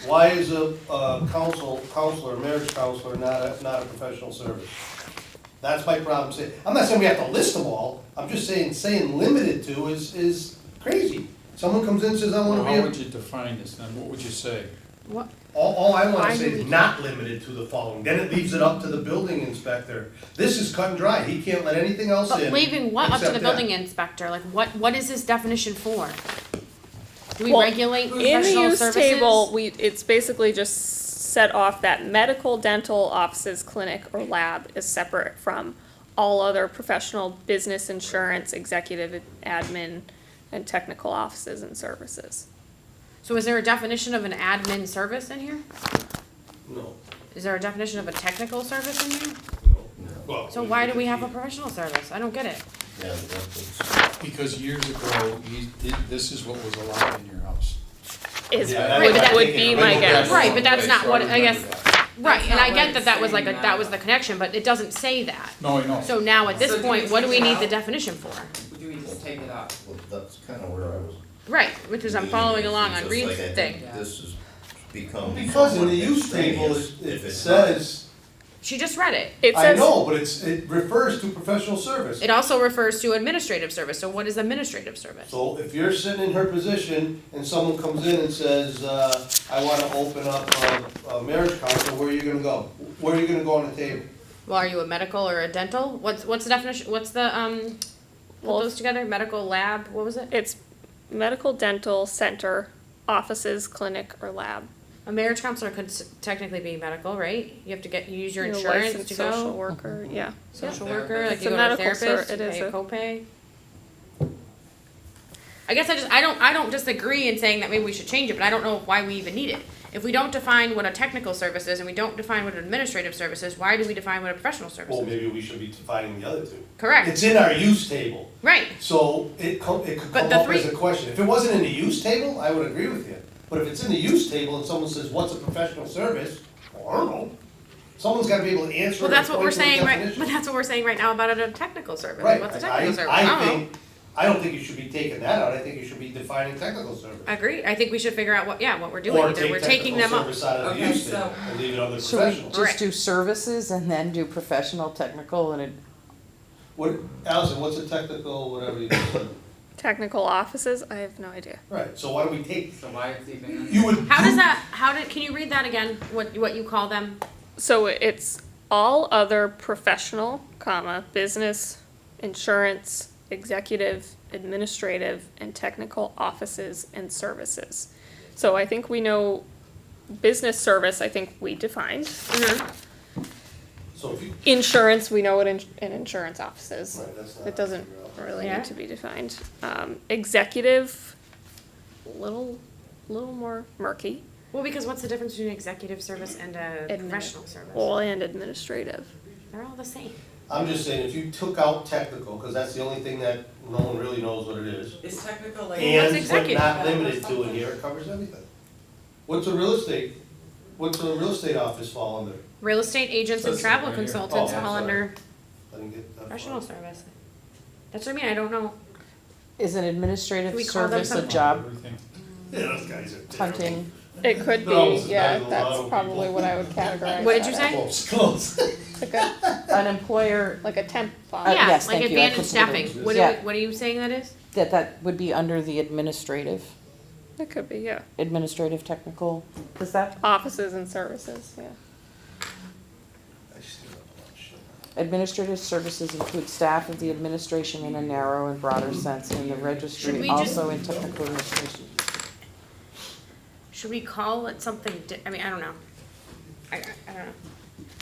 Why is a counselor, marriage counselor not a professional service? That's my problem. I'm not saying we have to list them all, I'm just saying limited to is crazy. Someone comes in and says, I Well, wanna how would be you define this then? What would you say? What, all I Why wanna do say we- is not limited to the following, then it leaves it up to the building inspector. This is cut and dry, he can't let anything else in. but leaving what up to the except that. building inspector, like, what is this definition for? Do we Well, regulate in the professional use services? table, it's basically just set off that medical, dental offices, clinic, or lab is separate from all other professional business, insurance, executive, admin, and technical offices and services. So is there a definition of an admin service in here? No, Is there a definition of a technical service in here? no. Well, So why do we have a professional service? I don't get it. Yeah, that's, Because years ago, this is what was allowed in your house. Is, Yeah, that would- I would think be it my originally guess. was. Right, but that's not what, I guess, right, and not I what get it's that that was like saying that was now. the connection, but it doesn't say that. No, I know. So now at this So do point, we what do take we it need the out? definition for? Do we just take it out? well, that's kinda where I was. Right, which is I'm following along on Just Reed's like I thing. think This has become. Because in the somewhat use table, extraneous if it it's not. says, She just read it. it I says, know, but it refers to professional service. It also refers to administrative service, so what is administrative service? So if you're sitting in her position and someone comes in and says, I wanna open up a marriage council, where are you gonna go? Where are you gonna go on the table? Well, are you a medical or a dental? What's the definition, what's the, put Well, those together, medical lab, what was it? it's medical, dental, center, offices, clinic, or lab. A marriage counselor could technically be medical, right? You have to use your You're a insurance licensed to social go. worker, yeah. Social Yeah. worker, like It's you a go to a medical therapist, you it is pay a a- copay. I guess I don't disagree in saying that maybe we should change it, but I don't know why we even need it. If we don't define what a technical service is and we don't define what an administrative service is, why do we define what a professional service Well, is? maybe we should be defining the other two. Correct, It's in our use table, right, so it could But come the up as three- a question. If it wasn't in the use table, I would agree with you. But if it's in the use table and someone says, what's a professional service? Well, I don't know. Someone's gotta be able to answer it. well, that's what and we're point to a saying, right, definition. but that's what we're saying right now about a technical service, Right, what's a technical service? I don't know. think, I don't think you should be taking that out, I think you should be defining technical service. Agree, I think we should figure out what we're doing, Or either take we're taking technical them up. service out of the Okay, use table so- and leave it under Should we professional. Right. just do services and then do professional, technical, and it, What, Allison, what's a technical, whatever you do? Technical offices, I have no idea. Right, so why don't we take, So why it's even? you would. How does that, can you read that again, what you call them? So it's all other professional, comma, business, insurance, executive, administrative, and technical offices and services. So I think we know business service, I think we defined. So if you, Insurance, we know what an insurance office is. right, that's not. It doesn't really Yeah. need to be defined. Executive, little more murky. Well, because what's the difference between an executive service and a Admin. professional service? Well, and administrative. They're all the same. I'm just saying, if you took out technical, because that's the only thing that no one really knows what it is, Is technical like? What's and but executive? not limited to in here, it covers everything. What's a real estate office fall under? Real estate agents and Says travel right here. consultants Oh, fall sorry. under I didn't get that far. professional service. That's what I mean, I don't know. Is an Do administrative we call them service a something? job Everything. Yeah, those guys are terrible. hunting? It could be, No, it's yeah, not a lot that's of probably people. what I would categorize. What did you that say? as. Close. Like a, An employer, like a temp. Yeah, yes, like thank you, I advantage put it in. staffing. What Yeah. are you saying that is? that would be under the administrative, It could be, yeah. administrative technical, is that? Offices and services, yeah. I just think about a lot of shit. Administrative services include staff of the administration in a narrow and broader sense, and the Should registry we just- also in technical administration. Should we call it something I mean, I don't know. I don't know.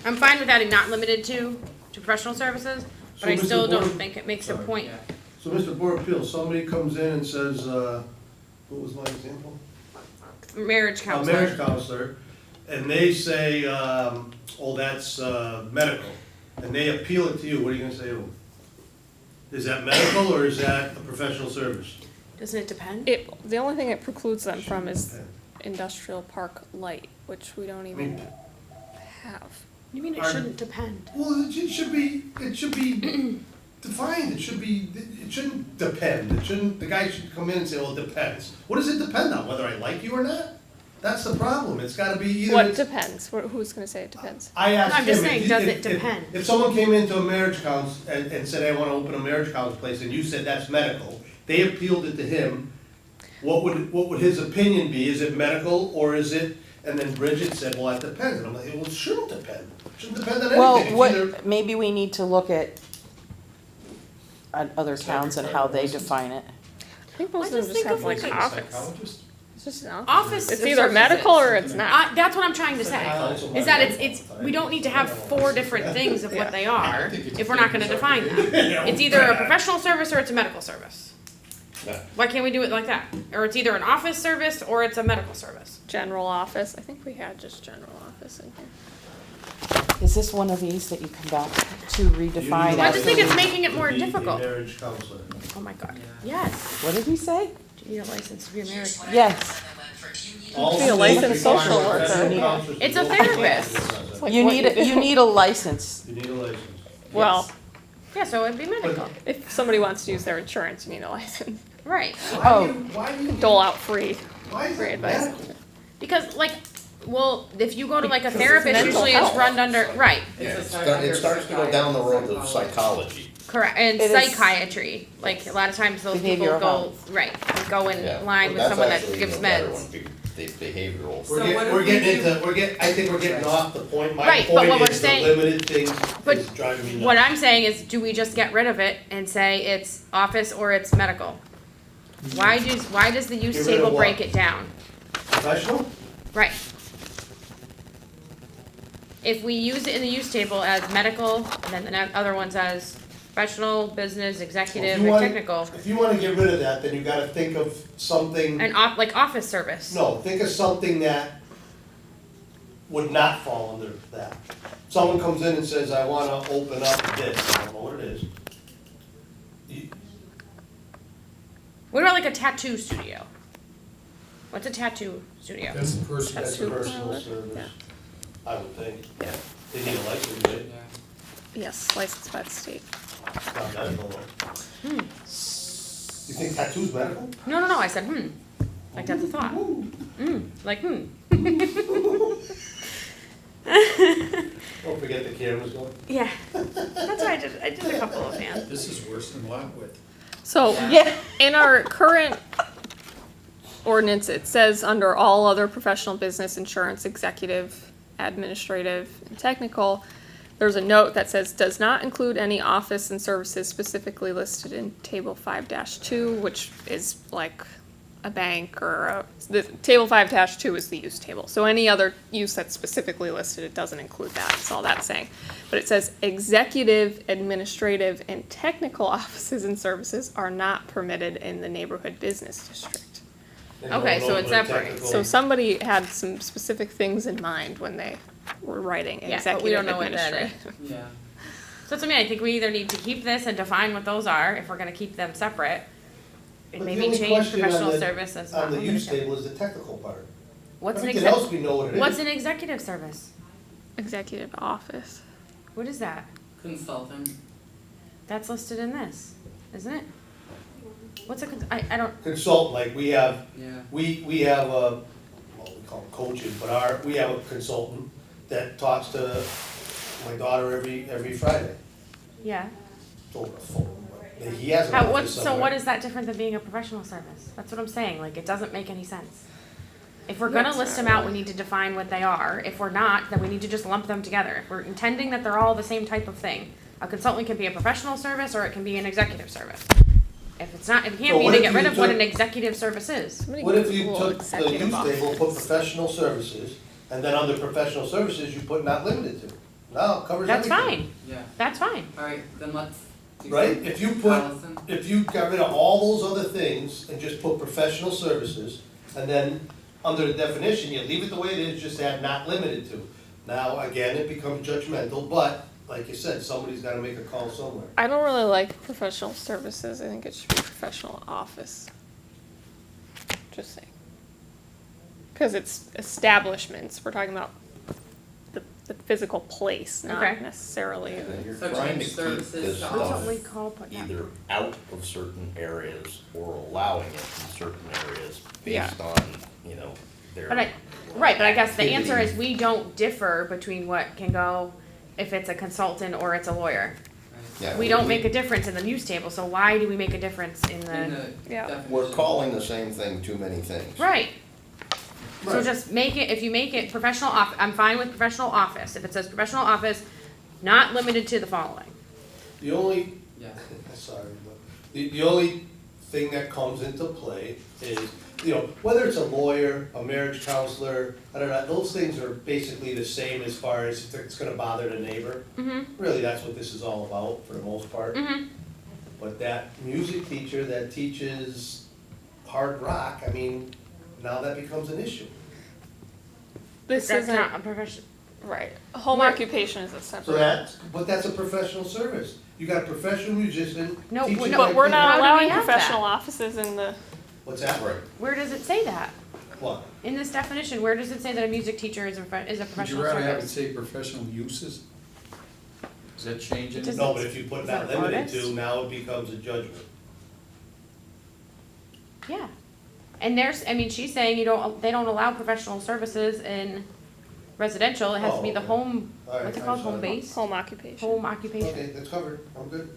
I'm fine with adding not limited to professional services, but So, I Mr. still don't Board- think it makes a Sorry. point. Yeah. So, Mr. Board of Appeals, somebody comes in and says, what was my example? Marriage A counselor. marriage counselor, and they say, oh, that's, medical, and they appeal it to you, what are you gonna say to them? Is that medical or is that a professional service? Doesn't it depend? The only thing it precludes them from is industrial park light, which we don't even mean- have. You mean it Pardon? shouldn't depend? Well, it should be defined, it shouldn't depend, the guy should come in and say, well, it depends. What does it depend on, whether I like you or not? That's the problem, it's gotta be either. What it's- depends? Who's gonna say it depends? I asked him. I'm just if saying, you- does if- it depend? If someone came into a marriage counsel and said, I wanna open a marriage counsel place, and you said that's medical, they appealed it to him, what would his opinion be? Is it medical, or is it, and then Bridget said, well, that depends, and I'm like, well, it shouldn't depend, it shouldn't depend on Well, anything, it's either. maybe we need to look at other towns and how they define it. I think most I of just them just think have of like like an a office. Psychologist? It's just an office. Office It's of either medical or it's not. That's what I'm trying to say. Is that it's, we don't need to have 4 different things of what they are I think it's if we're not gonna define them. It's either a professional service or it's a medical service. Yeah. Why can't we do it like that? Or it's either an office service or it's a medical service. General office. I think we had just general office in here. Is this one of these that you come back to redefine? Well, I just think it's after- making it more To be a difficult. marriage counselor. Oh my god. Yeah. Yes. What did he say? Do you need a license to be a marriage? Yes, All Be a licensed states social require worker. professional counselors to It's a go- therapist. It's like you what need, do. you need a license. You need a license. Well, Yeah, so it'd be medical. if somebody wants to use their insurance, you need a license. Right. Why do you, Dole out free why is free it advice. medical? Because like, well, if you go to like a Because it's therapist, mental usually health. it's run under, right, Yeah, It's a it psychiatrist, starts to go down the road of psychology. correct, and It is- psychiatry, like a lot of times those people Behavioral go, health. right, go in Yeah, line but with that's someone that actually gives even a better meds. one, the behavioral. So what if We're we getting do- into, I think we're getting off the point, my Right, but what point we're is the saying- limited things but is driving me nuts. What I'm saying is, do we just get rid of it and say it's office or it's medical? Why does the use Get rid of table what? break it down? Professional? Right. If we use it in the use table as medical, and then the other ones as professional, business, executive, If you or wanna- technical, If you wanna get rid of that, then you gotta think of something, and like office service. no, think of something that would not fall under that. Someone comes in and says, I wanna open up this, I don't know what it is. You- What about like a tattoo studio? What's a tattoo studio? That's the person. That's a Tattoo personal parlor? service, I would think. Yeah. They need a license, right? Yeah. Yes, licensed by the state. It's not medical. though. Hmm. You think tattoo's medical? No, I said, like that's a thought. Like, Don't forget the camera's going. Yeah, that's what I did a couple of them. This is worse than Lockwood. So Yeah. in our current ordinance, it says under all other professional business, insurance, executive, administrative, and technical, there's a note that says does not include any office and services specifically listed in table 5-2, which is like a bank or the table 5-2 is the use table. So any other use that's specifically listed, it doesn't include that. That's all that's saying. But it says executive, administrative, and technical offices and services are not permitted in the neighborhood business district. and Okay, going so over it the separates. technical- So somebody had some specific things in mind when they were writing Yeah, but we executive don't know what that is. administrative. Yeah. So that's what I mean, I think we either need to keep this and define what those are, if we're gonna keep them separate. And But the maybe only change question on professional the- services. On the not use limited. table is the technical part. What's an Everything else exec, we know what it is. what's an executive service? Executive office. What is that? Consultant. That's listed in this, isn't it? What's a, I don't, Consultant, like we have, Yeah. we have a, well, we call them coaches, but we have a consultant that talks to my daughter every Friday. yeah. It's over the phone, but he has an How, office what's, so somewhere. what is that different than being a professional service? That's what I'm saying, like, it doesn't make any sense. If we're gonna That's list not them out, we really- need to define what they are. If we're not, then we need to just lump them together. If we're intending that they're all the same type of thing. A consultant can be a professional service or it can be an executive service. If it's not, if you So can't, we what need to if get rid you of what took- an executive service is. Somebody What if you Google took the executive use table, put office. professional services, and then under professional services, you put not limited to? Now, it covers That's everything. fine, Yeah. that's fine. All right, then let's do Right, some- if you put, Allison? if you got rid of all those other things and just put professional services, and then under the definition, you leave it the way it is, just add not limited to. Now, again, it becomes judgmental, but, like you said, somebody's gotta make a call somewhere. I don't really like professional services. I think it should be professional office. Just saying. Because it's establishments. We're talking about the physical place, not Okay. necessarily the. And you're So trying to change keep services this to That's what stuff we call putting either out of certain areas or allowing it in certain areas Yeah. based on, their. But right, but I guess the answer activity. is we don't differ between what can go if it's a consultant or it's a lawyer. Yeah, We don't make a difference in the use table, so why do we make a difference in In the, the Yeah. definition. We're calling the same thing too many things. right? So Right. just make it, if you make it professional I'm fine with professional office, if it says professional office, not limited to the following. The only, Yeah. sorry, but the only thing that comes into play is, whether it's a lawyer, a marriage counselor, I don't know, those things are basically the same as far as if it's gonna bother the neighbor. Mm-hmm, Really, that's what this is all about for the most part. mm-hmm. But that music teacher that teaches hard rock, I mean, now that becomes an issue. This That's isn't not a profession, right. Home Where- occupation is a So separate. but that's a professional service. You got a professional musician No, teaching. no, But we're like not How do we allowing have professional that? offices in the. What's that? Right. where does it say that? What? In this definition, where does it say that a music teacher is a Would you professional rather have it service? say professional uses? Does that change It anything? doesn't- No, but if you put Is not that an limited artist? to, now it becomes a judgment. Yeah, and she's saying they don't allow professional services in residential, it has to be the Oh, okay. home, All right, what's it I'm called, sorry. home base? Home occupation. Home occupation. Okay, that's covered, I'm good.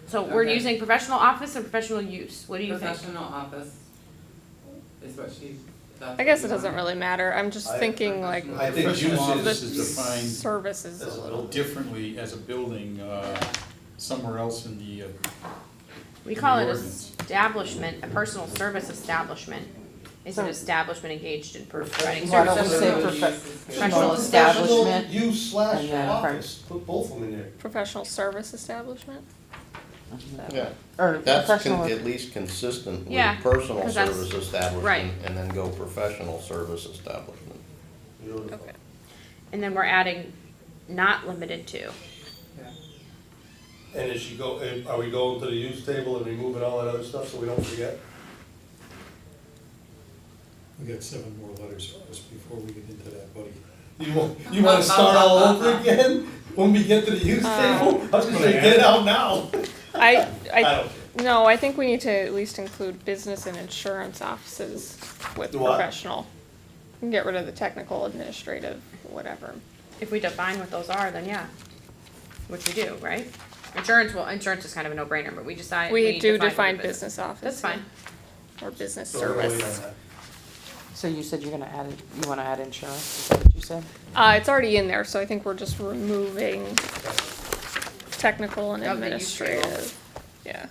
So we're Okay. using professional office or professional use, what do you think? Professional office is what she. that's I guess what it you doesn't want. really matter. I'm just I- thinking like I think Professional use office is, is defined services That's a a little. little- differently as a building, somewhere else in the, We call it ordinance. establishment, a personal service establishment, is an So- establishment engaged in providing Why don't we services. say Professional use is good. Professional Put establishment. Use slash And then office, put both of them in there. Professional service establishment? Yeah, Or that's professional, at least consistent Yeah, with personal 'cause that's- service establishment, right. and then go professional service establishment. Beautiful. Okay. And then we're adding not limited to. Yeah. And is she are we going to the use table and removing all that other stuff so we don't forget? we got 7 more letters first before we get into that, buddy. You wanna start all over again when we get to the use table? I was gonna say, get it out now. I I don't care. no, I think we need to at least include business and insurance offices with Do what? professional. We can get rid of the technical, administrative, whatever. If we define what those are, then yeah, which we do, right? Insurance is kind of a no-brainer, but we decide. We do define define what it is. business office. That's fine. Or business So we're gonna wait on service. that. so you said you're gonna add it, you wanna add insurance, is that what you said? It's already in there, so I think we're just removing technical and Of the use table. administrative. Yeah.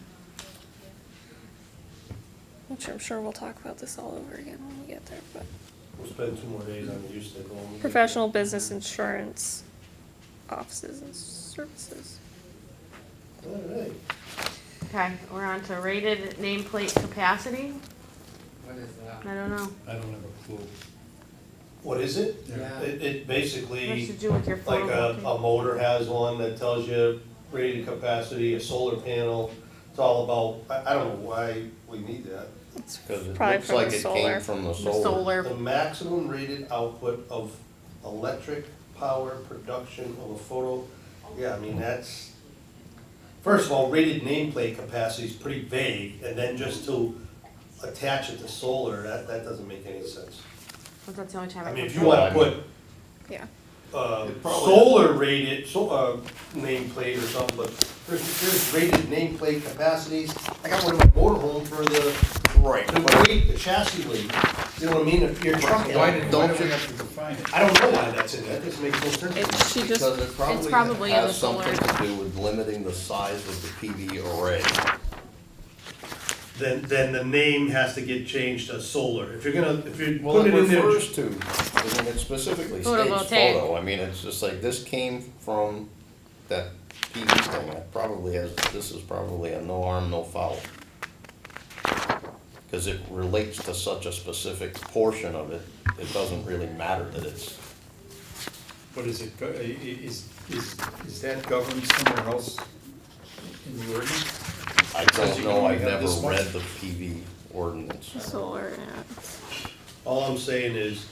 Which I'm sure we'll talk about this all over again when we get there, but We'll spend 2 more days on the use table. when we get professional business insurance offices and services. there. All right. Okay, we're on to rated nameplate capacity. What is that? I don't know. I don't have a clue. What is it? Yeah. It It has basically, to do with your like photovoltaic. a motor has one that tells you rated capacity, a solar panel. It's all about, I don't know why we need that. It's Because it probably looks from like the it solar. came from the The solar. solar, The maximum rated output of electric power production of a photo, yeah, I mean, that's, first of all, rated nameplate capacity is pretty vague, and then just to attach it to solar, that doesn't make any sense. well, that's the only time I I mean, if can. you wanna put, Yeah. It probably- solar rated, nameplate or something, but there's rated nameplate capacities. I got one in my motorhome for Right. the weight, the chassis weight, you know what I mean, if your truck. Why did Don't we you- have to define it? I don't know why that's in there, that doesn't make no sense to me. She just, Because it probably in the has something solar. to do with limiting the size of the PV array. Then the name has to get changed to solar. If you Well, put it it in there. refers to, I mean, it specifically states Photovoltaic. photo. I mean, it's just like, this came from that PV thing. It probably has, this is probably a no harm, no foul. Because it relates to such a specific portion of it, it doesn't really matter that it's, But is it, is that governed somewhere else in the ordinance? I Because you don't know, only I've have never this one. read the PV ordinance. solar, yeah. All I'm saying is,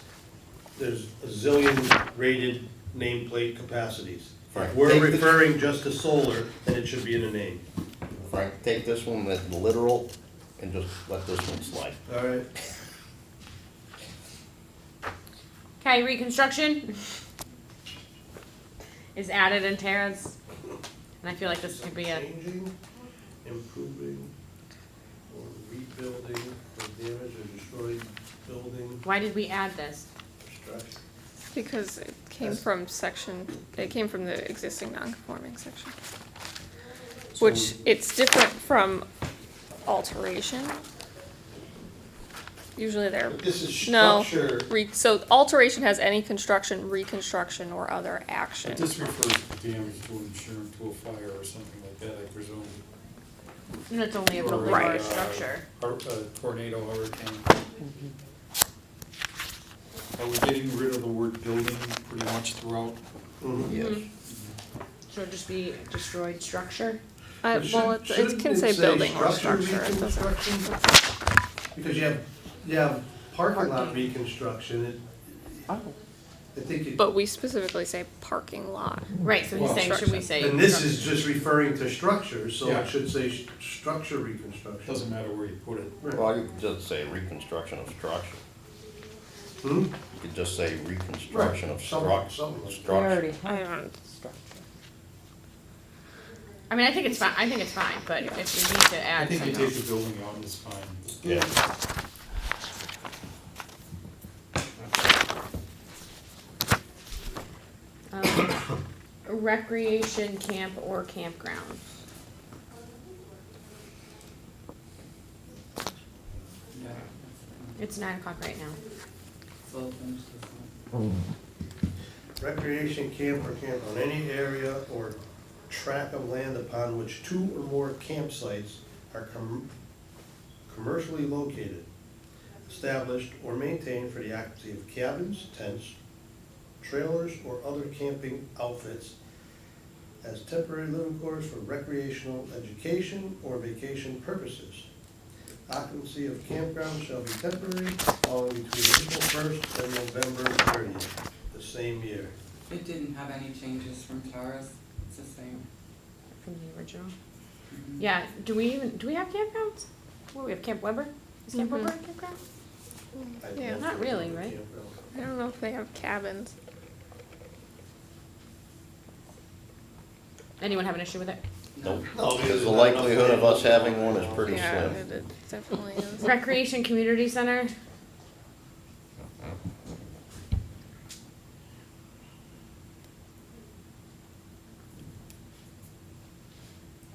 there's a zillion rated nameplate capacities. Frank, We're take the- referring just to solar, and it should be in the name. Frank, take this one as literal and just let this one slide. All right. Okay, reconstruction is added in Tara's, and I feel like this could be a, Changing, improving, or rebuilding or damaged or destroyed building, why did we add this? destruction. Because it came from it came from the existing non-conforming section. Which, it's different from alteration. Usually they're, But this is no, structure. so alteration has any construction, reconstruction, or other action. But this refers to damage to insurance, to a fire or something like that, I presume. And it's only a Or, building or a Right. structure. Or a tornado, hurricane. Are we getting rid of the word building pretty much throughout? Mhm. Yes. So it'd just be destroyed structure? But Well, it shouldn't can say building or structure structure, it doesn't. reconstruction? Because you have parking lot reconstruction, Oh, I think it, But we specifically say parking lot. Right, so he's Well, saying, should we say? and this structure? is just referring to structures, so Yeah. it should say structure reconstruction. Doesn't matter where you put it. Well, you could just say reconstruction of structure. Hmm? You could just say reconstruction of Right, something like structure. we Structure. already I have don't, structure. I mean, I think it's fine, but if we need to I add think you something take else. the building out and it's fine. Yeah. Recreation camp or campground. Yeah. It's 9 o'clock right now. So we'll finish this one. Recreation camp or camp on any area or tract of land upon which 2 or more campsites are commercially located, established, or maintained for the occupancy of cabins, tents, trailers, or other camping outfits as temporary living quarters for recreational, education, or vacation purposes. Occupancy of campground shall be temporary following between April 1st and November 30th, the same year. It didn't have any changes from Tara's, it's the same. From the original. Mhm. Yeah, do we have campgrounds? What, we have Camp Weber? Is Camp Mhm. Weber a campground? I Yeah. don't Not know if really, it's a right? campground. I don't know if they have cabins. Anyone have an issue with it? Nope. No, Because there's the not likelihood of enough us having one is pretty Yeah, slim. it definitely is. Recreation Community Center?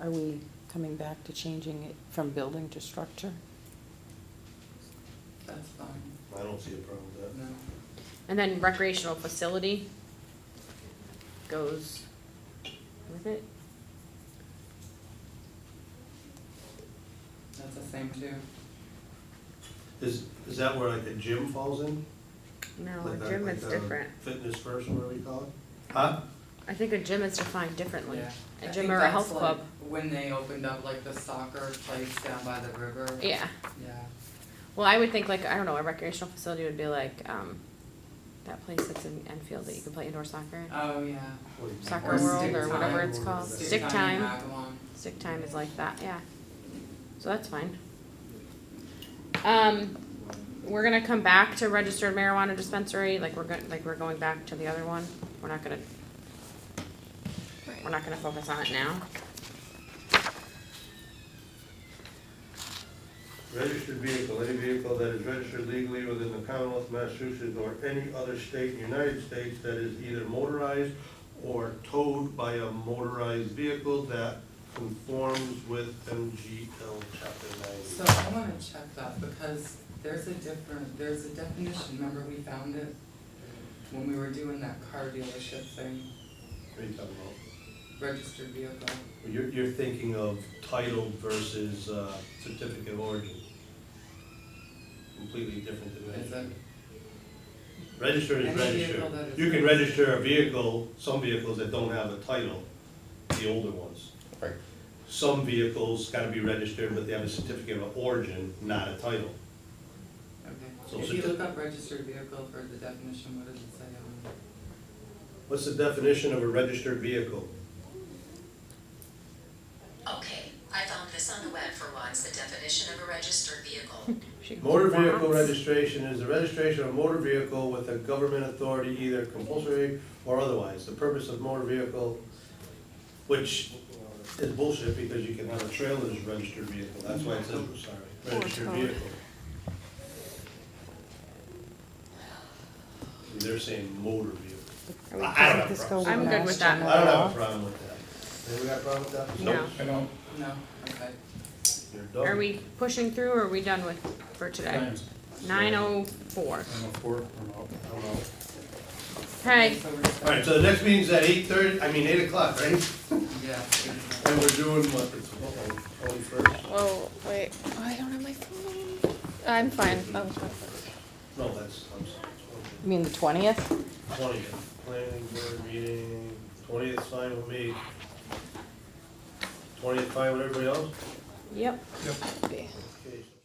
Are we coming back to changing it from building to structure? That's fine, I don't see a problem with that. no. And then recreational facility goes with it. That's the same too. Is that where like a gym falls in? No, Like a a- gym like is a different. Fitness first, or whatever you call it? Huh? I think a gym is defined differently. Yeah. I A think gym or a that's health like club. when they opened up like the soccer place down by the river. Yeah. Yeah. Well, I would think like, I don't know, a recreational facility would be like, that place that's in Enfield that you can play indoor soccer in. Oh, yeah. Soccer Or World stick or whatever time. it's called. Stick Stick time time. in Agawam. Sick time is like that, yeah. So that's fine. We're gonna come back to registered marijuana dispensary, like we're going back to the other one. We're not gonna focus on it now. Registered vehicle, any vehicle that is registered legally within the Commonwealth of Massachusetts or any other state in the United States that is either motorized or towed by a motorized vehicle that conforms with MGL Chapter 90. So I wanna check that because there's a definition, remember we found it when we were doing that car dealership thing, What are you talking about? registered vehicle. You're thinking of title versus certificate of origin. Completely different than Is registered. it? Registered is Any registered. vehicle that is You can register a vehicle, some vehicles that don't have a title, the older ones. Right. Some vehicles gotta be registered, but they have a certificate of origin, not a title. So Okay. If you look up registered vehicle for the definition, what does it say on it? What's the definition of a registered vehicle? Okay, I found this on the web for once, the definition of a registered vehicle. Motor vehicle Lots. registration is the registration of a motor vehicle with a government authority, either compulsory or otherwise. The purpose of motor vehicle, which is bullshit, because you can have a trailer as a registered vehicle, that's why it says, sorry, registered towed. vehicle. And they're saying motor vehicle. I don't have a problem. I'm good with that. I don't have a problem with that. Anybody got a problem with that? No. I don't. No, okay. You're done. Are we pushing through or are we done with, for today? Times. 9:04. 9:04 or no? I don't know. Okay, So we're, All right, so the next meeting's at 8:30, 8 o'clock, right? yeah. And we're doing what, the 21st? Whoa, wait, oh, I don't have my phone. I'm fine, that was my phone. No, that's, I'm sorry, You mean the 20th? 20th, planning board meeting, 20th fine with me. 20th fine with everybody else? yep. Okay. Okay, so